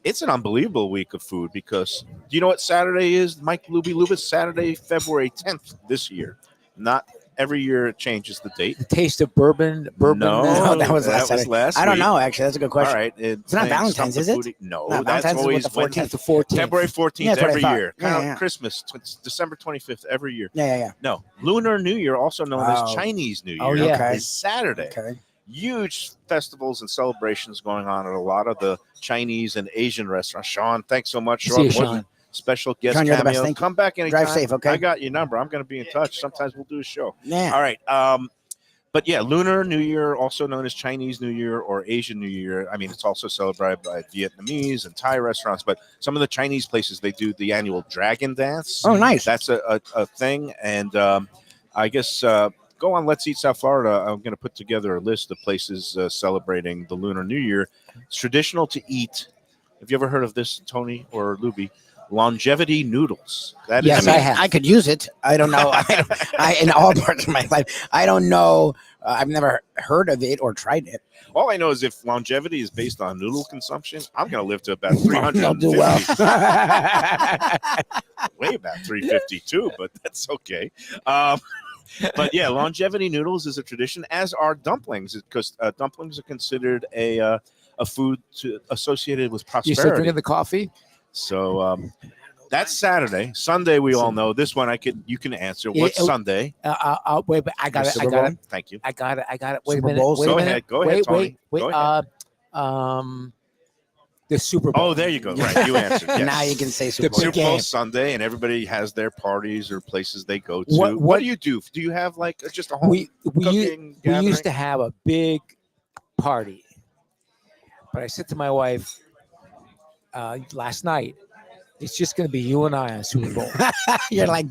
it's an unbelievable week of food because do you know what Saturday is? Mike Lubie, it's Saturday, February 10th this year. Not every year it changes the date. The taste of bourbon. No, that was last week. I don't know, actually. That's a good question. All right. It's not Valentine's, is it? No, No, that's Valentine's always is what, the 14th. The 14th. February 14th Yeah, that's what I every thought. year. Yeah, Kind of yeah. Christmas, December 25th every year. Yeah. No, Lunar New Year, also known as Chinese New Year, Oh, yeah. is Saturday. Okay. Huge festivals and celebrations going on at a lot of the Chinese and Asian restaurants. Sean, thanks so much. See you, Sean. Sean. Special guest Sean, you're the best. cameo. Thank you. Come back anytime. Drive safe, okay? I got your number. I'm going to be in touch. Sometimes we'll do a show. Yeah. All right. But yeah, Lunar New Year, also known as Chinese New Year or Asian New Year. I mean, it's also celebrated by Vietnamese and Thai restaurants, but some of the Chinese places, they do the annual dragon dance. Oh, nice. That's a thing. And I guess go on Let's Eat South Florida. I'm going to put together a list of places celebrating the Lunar New Year. It's traditional to eat. Have you ever heard of this, Tony or Lubie? Longevity noodles. That is, Yes, I have. I could use it. I don't know. I in all parts of my life, I don't know. I've never heard of it or tried it. All I know is if longevity is based on noodle consumption, I'm going to live to about 300. You'll do well. Way about 352, but that's okay. But yeah, longevity noodles is a tradition, as are dumplings, because dumplings are considered a food associated with You prosperity. still drinking the coffee? So that's Saturday. Sunday, we all know. This one you can answer. What's Sunday? Wait, but I got it. Super Bowl? Thank you. I got it. Wait Super a minute. Bowl? Wait a Go minute. ahead. Go ahead, Tony. Wait. Go ahead. The Super Bowl. Oh, there you go. Right, you answered. Yes. Now you can say Super Bowl. big Super Bowl game. Sunday, and everybody has their parties or places they go to. What- What do you do? Do you have like just a home we cooking we gathering? used to have a big party, but I said to my wife last night, it's just going to be you and I on Super Bowl. You're like,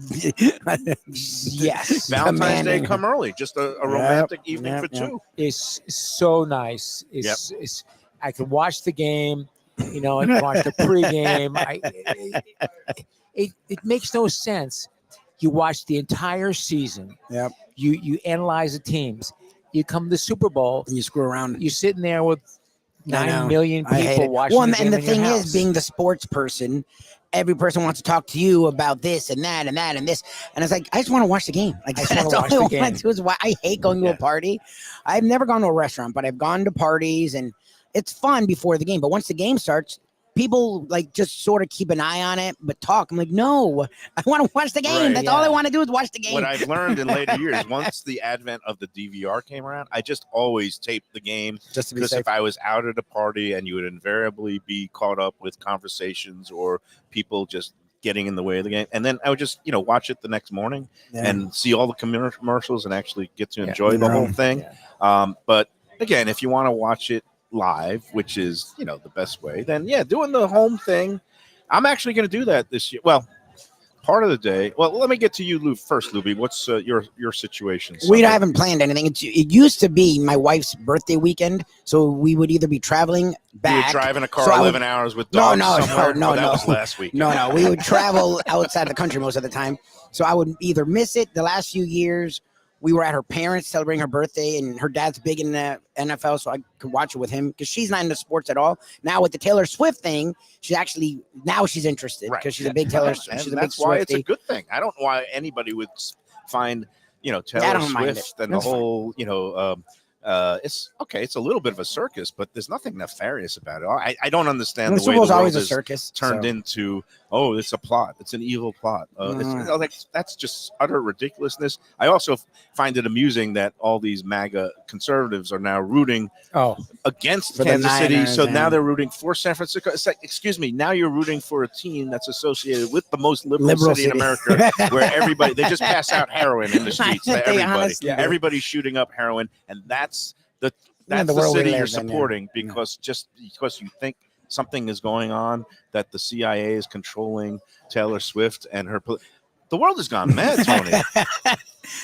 Yes, Valentine's Day man. come early, just a romantic evening for two. it's so nice. It's I can watch the game, I can watch the pregame. It makes no sense. You watch the entire season. Yep. You analyze the teams. You come to the Super Bowl. You screw around. You're sitting there with I know. 9 million I hate people it. watching. Well, the and game the in your thing house. is, being the sports person, every person wants to talk to you about this and that and that and this. And it's like, I just want to watch the game. Like, I just that's wanna all watch I the want game. to do is I hate going to a party. I've never gone to a restaurant, but I've gone to parties, and it's fun before the game. But once the game starts, people like just sort of keep an eye on it, but talk. I'm like, no, I want to watch the game. Right, That's all I want to do is watch the game. What I've learned in later years, once the advent of the DVR came around, I just always taped the game. Just to be Because safe. if I was out at a party and you would invariably be caught up with conversations or people just getting in the way of the game, and then I would just watch it the next morning and see all the commercials and actually get to enjoy the whole thing. But again, if you want to watch it live, which is the best way, then doing the home thing. I'm actually going to do that this year. Well, part of the day. Well, let me get to you, first, Lubie. What's your situation? We haven't planned anything. It used to be my wife's birthday weekend, so we would either be traveling back. You would drive in a car So I 11 hours with dogs somewhere? no. That was last week. No. We would travel outside the country most of the time. So I would either miss it the last few years, We were at her parents celebrating her birthday, and her dad's big in the NFL, so I could watch it with him because she's not into sports at all. Now with the Taylor Swift thing, she's interested because she's a big Taylor. And she's a big that's why it's a Swiftie. good thing. I don't know why anybody would find Taylor Swift and the whole it's okay. It's a little bit of a circus, but there's nothing nefarious about it. I don't understand the way the world always a is circus turned into. Oh, it's a plot. It's an evil plot. That's just utter ridiculousness. I also find it amusing that all these MAGA conservatives are now rooting against Kansas City. So now they're rooting for San Francisco. It's like, excuse me, now you're rooting for a team that's associated with the most liberal city in America, where they just pass out heroin in the streets to everybody. Everybody's shooting up heroin, and that's the city you're supporting because you think something is going on, that the CIA is controlling Taylor Swift and her. The world has gone mad, Tony.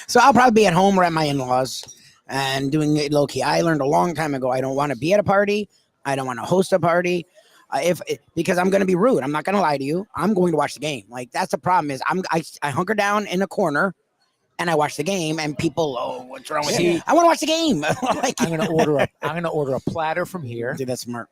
So I'll probably be at home or at my in-laws and doing it low key. I learned a long time ago I don't want to be at a party. I don't want to host a party. Because I'm going to be rude. I'm not going to lie to you. I'm going to watch the game. Like, that's the problem is I hunker down in a corner and I watch the game, and people, what's wrong with you? I want to watch the game. I'm going to order a platter from here. Dude, that's smart.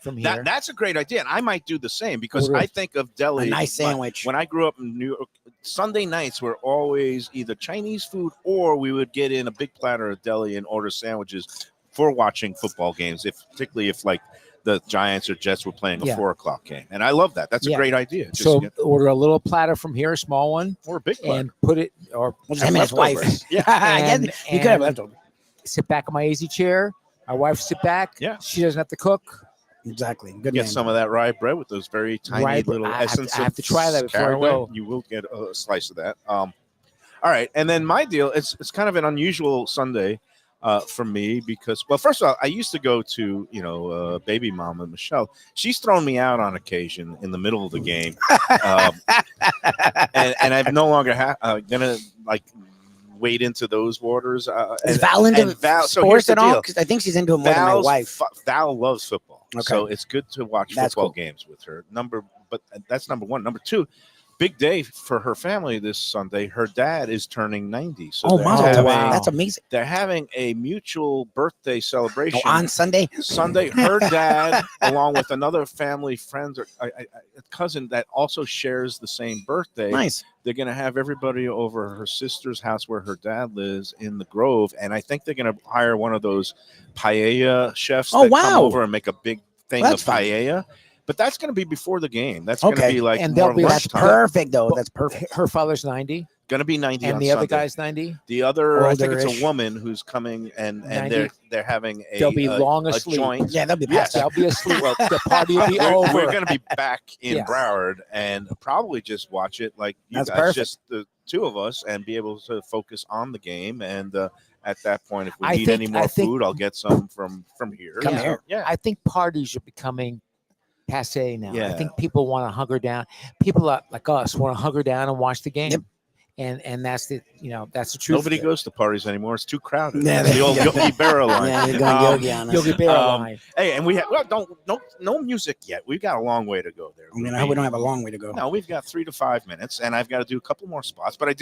From here. That's a great idea, and I might do the same because I think of Deli. A nice sandwich. When I grew up in New York, Sunday nights were always either Chinese food or we would get in a big platter of Deli and order sandwiches for watching football games, particularly if like the Giants or Jets were playing a 4 o'clock game. And I love that. That's a great idea. Order a little platter from here, a small one, or a big platter, and put it or him and his wife. Yeah, you could have leftovers. Sit back in my easy chair. My wife sit back. Yeah, she doesn't have to cook. Exactly. Good. Get some of that rye bread with those very tiny little essence. I have to try that before I go. You will get a slice of that. All right, and then my deal. It's kind of an unusual Sunday for me because, well, first of all, I used to go to baby mama Michelle. She's thrown me out on occasion in the middle of the game, and I'm no longer gonna wade into those waters. Is Val into sports at all? Because I think she's into it more than my wife. Val loves football, okay. So it's good to watch football games with her. But that's number one. Number two, big day for her family this Sunday. Her dad is turning 90. So wow, that's amazing. They're having a mutual birthday celebration on Sunday. Her dad, along with another family friend or a cousin that also shares the same birthday. Nice. They're going to have everybody over her sister's house where her dad lives in the Grove, and I think they're going to hire one of those paella chefs that come over and make a big thing of paella. But that's going to be before the game. That's going to be like more lunchtime. That's perfect, though. That's perfect. Her father's 90. Going to be 90 and on the Sunday. Other guy's 90. The other, I think it's a woman who's coming, and they're having they'll be long asleep. Joint. Yeah, they'll be passed They'll be asleep. Well, the party will be over. We're going to be back in Broward and probably just watch it like you That's guys, perfect. just the two of us, and be able to focus on the game. And at that point, if we need any more food, I'll get some from here. Come here. Yeah, I think parties are becoming passe now. Yeah. I think people want to hunker down. People like us want to hunker down and watch the game. Yep. And that's the truth. Nobody goes to parties anymore. It's too crowded. Yeah, the old Yogi Berra line. Yeah, you're going Yogi on us. Yogi Berra line. Hey, and we have no music yet. We've got a long way to go there. I mean, I hope we don't have a long way to go. No, we've got 3 to 5 minutes, and I've got to do a couple more spots. But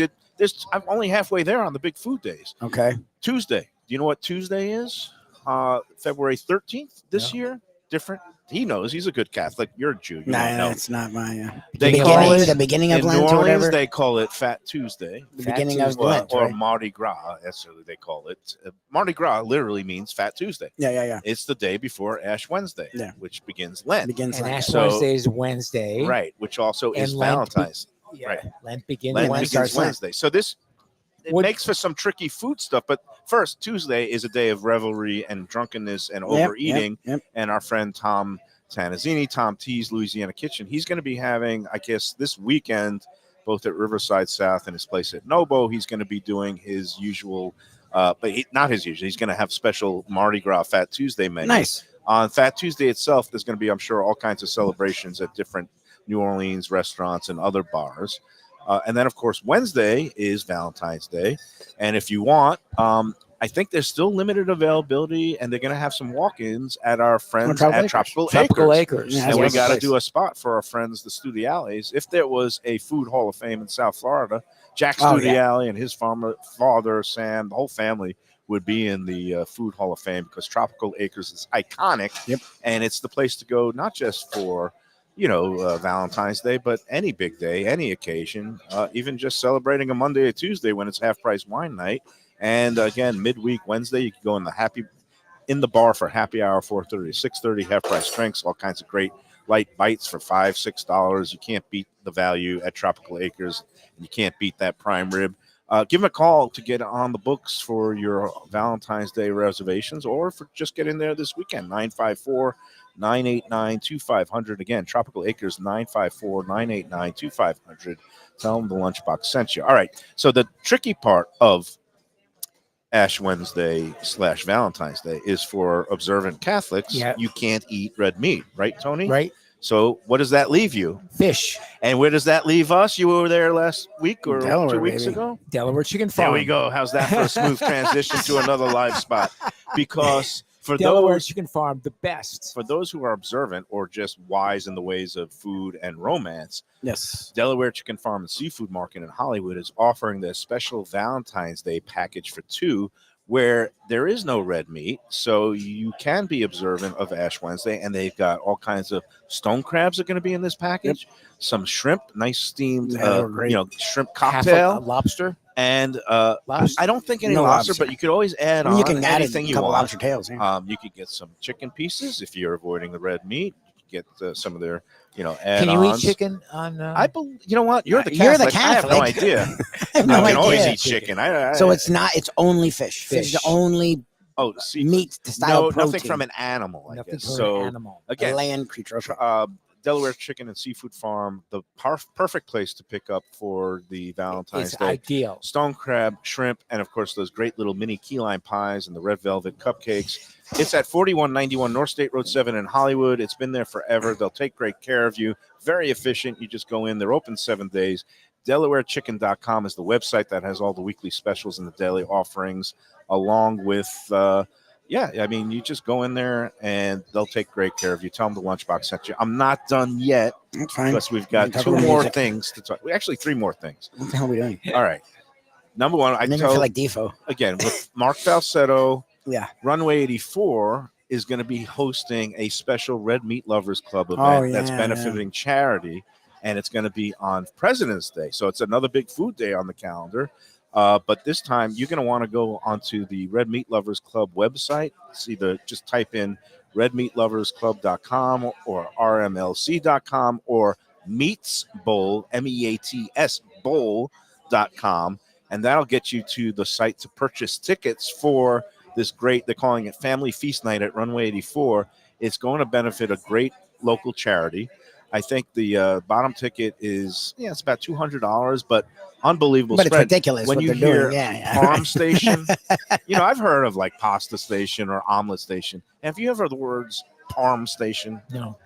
I'm only halfway there on the big food days. Okay. Tuesday. Do you know what Tuesday is? February 13th this year. Different. He knows. He's a good Catholic. You're a Jew. No, it's not my. The beginning of in Lent New or Orleans, whatever. they call it Fat Tuesday. The beginning of Lent, or right? Mardi Gras. That's what they call it. Mardi Gras literally means Fat Tuesday. Yeah. It's the day before Ash Wednesday, which begins Lent. And Ash Wednesday is Wednesday, right? Which also is Valentine's. Right. Lent begins Wednesday. So it makes for some tricky food stuff. But first, Tuesday is a day of revelry and drunkenness and overeating. Yep. And our friend Tom Tanazzini, Tom T's Louisiana Kitchen, he's going to be having, I guess, this weekend, both at Riverside South and his place at Nobo, he's going to be doing his usual, not his usual. He's going to have special Mardi Gras Fat Tuesday menu. Nice. On Fat Tuesday itself, there's going to be, I'm sure, all kinds of celebrations at different New Orleans restaurants and other bars. And then, of course, Wednesday is Valentine's Day. And if you want, I think there's still limited availability, and they're going to have some walk-ins at our friends Tropical at Acres. Tropical Acres. Yeah, and we that's got to nice. do a spot for our friends, the Studiales. If there was a food hall of fame in South Florida, Jack Studiale and his father, Sam, the whole family would be in the food hall of fame because Tropical Acres is iconic. Yep. And it's the place to go, not just for, Valentine's Day, but any big day, any occasion, even just celebrating a Monday or Tuesday when it's half-price wine night. And again, midweek Wednesday, you can go in the bar for happy hour, 4:30 to 6:30, half-price drinks, all kinds of great light bites for $5, $6. You can't beat the value at Tropical Acres. You can't beat that prime rib. Give them a call to get on the books for your Valentine's Day reservations, or for just get in there this weekend. 954-989-2500. Again, Tropical Acres, 954-989-2500. Tell them the Lunchbox sent you. All right. So the tricky part of Ash Wednesday / Valentine's Day is for observant Catholics. Yeah. You can't eat red meat, right, Tony? Right. So what does that leave you? Fish. And where does that leave us? You were there last week or Delaware, 2 weeks baby. ago? Delaware Chicken Farm. There we go. How's that for a smooth transition to another live spot? Because for Delaware those Chicken Farm, the best. for those who are observant or just wise in the ways of food and romance, Yes. Delaware Chicken Farm and Seafood Market in Hollywood is offering their special Valentine's Day package for two, where there is no red meat, so you can be observant of Ash Wednesday, and they've got all kinds of stone crabs are going to be in this package, some shrimp, nice steamed, shrimp cocktail, Lobster. and Lobster. I don't think any No lobster, lobster. but you could always add on You can add a anything you couple want. lobster tails. Yeah. You could get some chicken pieces if you're avoiding the red meat. You could get some of their, add-ons. Can you eat chicken on? You know what? You're the Catholic. You're the I have no Catholic. idea. I have I no can always idea. eat chicken. So it's only fish. Fish is the only see, meat style protein. nothing from an animal. I Nothing guess. for So an animal. A again, land creature. Okay. Delaware Chicken and Seafood Farm, the perfect place to pick up for the Valentine's It's Day. ideal. Stone crab, shrimp, and of course those great little mini key lime pies and the red velvet cupcakes. It's at 4191 North State Road 7 in Hollywood. It's been there forever. They'll take great care of you. Very efficient. You just go in. They're open 7 days. DelawareChicken.com is the website that has all the weekly specials and the daily offerings, along with you just go in there and they'll take great care of you. Tell them the Lunchbox sent you. I'm not done yet That's fine. because we've got Talk 2 about more music. things to talk. Actually, 3 more things. What the hell are we doing? All right. Number one, I feel like Defo. again with Mark Falsetto. Yeah. Runway 84 is going to be hosting a special Red Meat Lovers Club event that's benefiting charity, and it's going to be on President's Day. So it's another big food day on the calendar. But this time, you're going to want to go onto the Red Meat Lovers Club website. Just type in redmeatloversclub.com or rmlc.com or Meats Bowl, MEATS Bowl.com, and that'll get you to the site to purchase tickets for this great, they're calling it Family Feast Night at Runway 84. It's going to benefit a great local charity. I think the bottom ticket is, it's about $200, but unbelievable But spread. it's ridiculous When what you they're hear doing. Yeah. Farm Station, I've heard of like Pasta Station or Omelet Station. Have you ever heard the words Parm Station? No.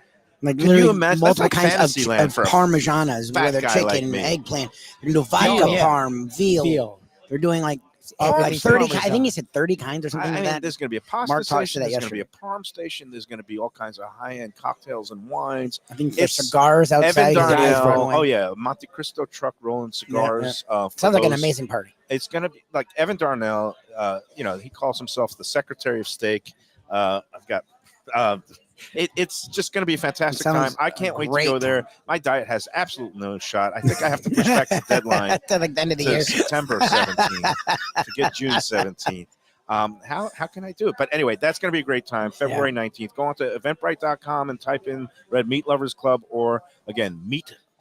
Like Can you imagine? multiple That's like kinds Fantasyland of for a parmesanas, fat whether guy chicken, like me. eggplant. They're doing vodka parm, veal. They're doing like Everything 30. I parmesan. think he said 30 kinds or something I like mean, that. there's going to be a pasta Mark talked to station. that There's going to be a yesterday. parm station. There's going to be all kinds of high-end cocktails and wines. I think there's It's cigars outside. Evan Darnell. Guys, Oh yeah, Monte Cristo truck rolling cigars. For sounds like an those- amazing party. It's going to be like Evan Darnell. He calls himself the Secretary of Steak. I've got. It's just going to be a fantastic time. Sounds I can't wait to great go there. My diet has absolutely no shot. I think I have to push back the deadline to like the end of the to year. September 17th to get June 17th. How can I do it? But anyway, that's going to be a great time. February 19th. Go on to eventbrite.com and type in Red Meat Lovers Club, or again,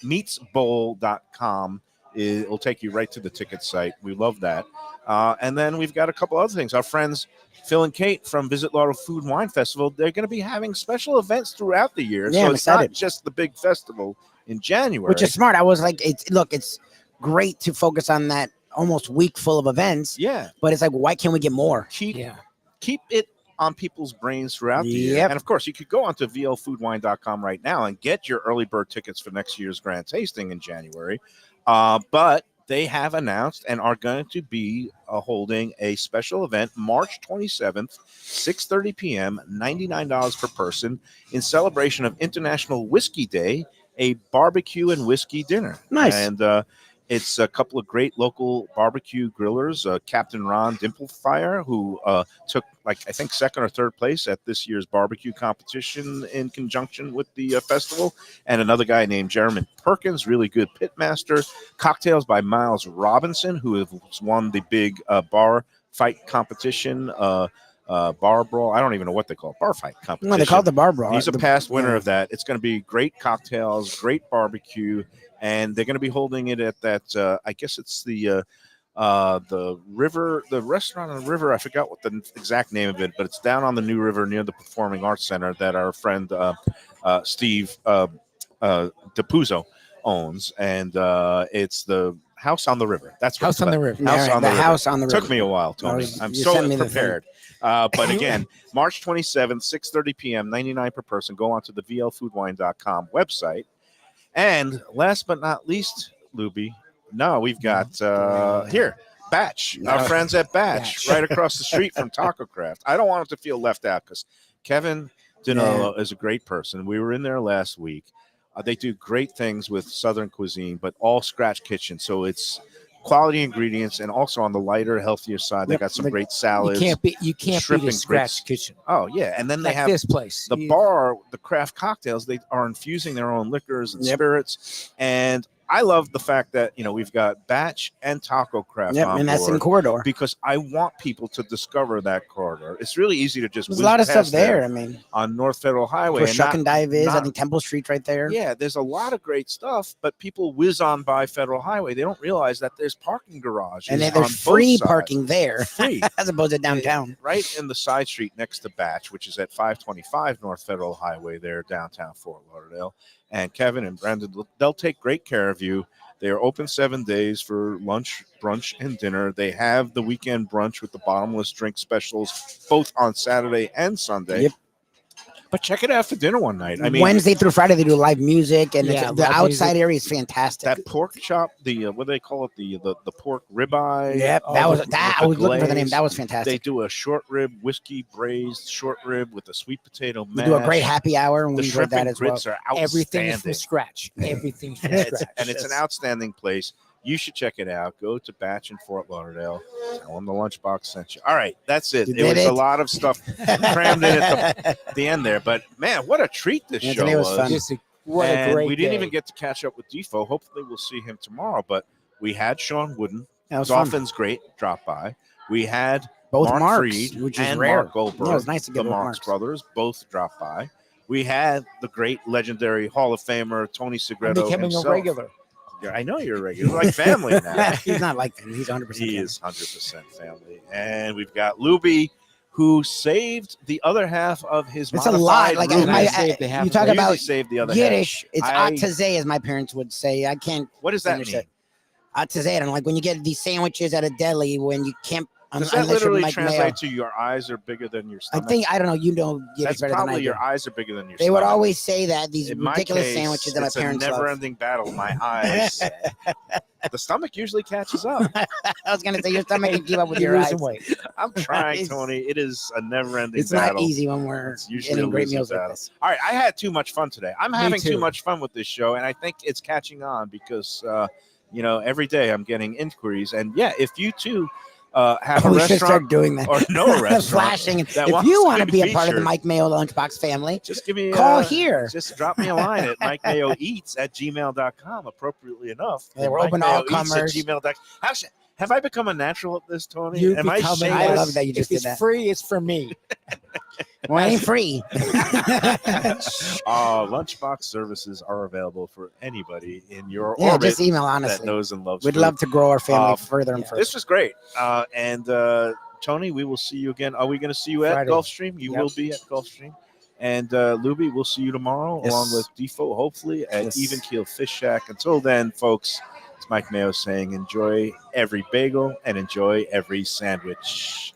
meatsbowl.com. It will take you right to the ticket site. We love that. And then we've got a couple other things. Our friends Phil and Kate from Visit Laurel Food and Wine Festival, they're going to be having special events throughout the year. Yeah, so I'm it's not excited. just the big festival in January. Which is smart. I was like, it's great to focus on that almost week full of events. Yeah. But it's like, why can't we get more? Keep it on people's brains throughout the year. Yep. And of course, you could go onto vlfoodwine.com right now and get your early bird tickets for next year's grand tasting in January. But they have announced and are going to be holding a special event March 27th, 6:30 p.m., $99 per person, in celebration of International Whiskey Day, a barbecue and whiskey dinner. Nice. And it's a couple of great local barbecue grillers, Captain Ron Dimplefire, who took, I think, second or third place at this year's barbecue competition in conjunction with the festival, and another guy named Jeremy Perkins, really good pitmaster. Cocktails by Miles Robinson, who has won the big bar fight competition, bar brawl. I don't even know what they call it. Bar fight competition. No, they call it the bar brawl. He's a past winner of that. It's going to be great cocktails, great barbecue, and they're going to be holding it at that. I guess it's the river, the restaurant on the river. I forgot what the exact name of it, but it's down on the New River near the Performing Arts Center that our friend Steve DePuzzo owns, and it's the House on the River. That's what House on the River. House on the River. House on the River. Took me a while, Tony. I'm you so sent me the prepared. But again, March 27th, 6:30 p.m., $99 per person. Go on to the VLFoodWine.com website. And last but not least, Lubie, we've got here, Batch, our friends at Batch, right across the street from Taco Craft. I don't want him to feel left out because Kevin Dinolo is a great person. We were in there last week. They do great things with Southern cuisine, but all scratch kitchen. So it's quality ingredients, and also on the lighter, healthier side, they got some great salads. You can't beat a scratch kitchen. Oh yeah, and then they have this place. The bar, the craft cocktails. They are infusing their own liquors and spirits, and I love the fact that we've got Batch and Taco Craft on and that's board in corridor because I want people to discover that corridor. It's really easy to just there's a lot of stuff there. I mean, on North Federal Highway, where Shuck and Dive is, I think Temple Street's right there. Yeah, there's a lot of great stuff, but people whiz on by Federal Highway. They don't realize that there's parking garages and there's free parking there, free as opposed to downtown. Right in the side street next to Batch, which is at 525 North Federal Highway there, downtown Fort Lauderdale. And Kevin and Brandon, they'll take great care of you. They are open 7 days for lunch, brunch, and dinner. They have the weekend brunch with the bottomless drink specials, both on Saturday and Sunday. Yep. But check it out for dinner one night. I mean, Wednesday through Friday they do live music, and the outside area is fantastic. That pork chop, the what do they call it? The pork ribeye. Yep, I was looking for the name. That was fantastic. They do a short rib whiskey braised short rib with a sweet potato mash. We do a great happy hour, and we enjoyed that as well. Are everything is from scratch. Everything's from scratch, and it's an outstanding place. You should check it out. Go to Batch in Fort Lauderdale. Tell them the Lunchbox sent you. All right, that's it. It was a lot of stuff crammed in at the end there. But, man, what a treat this show was. Fun. What a great we didn't day. even get to catch up with Defo. Hopefully we'll see him tomorrow. But we had Sean Wooden. Dolphins great drop by. We had both Mark Marks, Freed which is and rare. Mark Goldberg. Yeah, it was nice to get the Marks brothers both dropped by. We had the great legendary Hall of Famer Tony Segreto. I'm becoming himself. a regular. I know you're a regular. You're like family now. He's not like family. He's 100%. He is 100% family. And we've got Lubie, who saved the other half of his It's a lot. Like you talk about saved the other Yiddish. half. It's atazeh, as my parents would say. I can't. What does that mean? Atazeh. And like when you get these sandwiches at a deli, when you can't. Does that literally translate to your eyes are bigger than your stomach? I don't know. You know Yiddish better than I do. Probably your eyes are bigger than your stomach. They would always say that, these ridiculous case, sandwiches that my parents love. It's a never-ending battle. My eyes. The stomach usually catches up. I was going to say your stomach can keep up with your eyes. Weight. I'm trying, Tony. It is a never-ending battle. It's not easy when we're eating great meals like this. All right, I had too much fun today. I'm having too much fun with this show, and I think it's catching on because, every day I'm getting inquiries. And, if you, too, have a restaurant start doing that. or no restaurant flashing. If you want to be a part of the Mike Mayo Lunchbox family, just give me call here. Just drop me a line at MikeMayoEats@gmail.com. Appropriately enough, we're open to all comers. @gmail.com. Have I become a natural at this, Tony? I love that you just did that. It's free. It's for me. Well, it ain't free. Lunchbox services are available for anybody in your orbit. Just email, honestly. That knows and loves We'd food. love to grow our family further and further. This was great. And Tony, we will see you again. Are we going to see you at Gulfstream? You will be at Gulfstream. And Lubie, we'll see you tomorrow along with Defo, hopefully, at Even Keel Fish Shack. Until then, folks, it's Mike Mayo saying enjoy every bagel and enjoy every sandwich.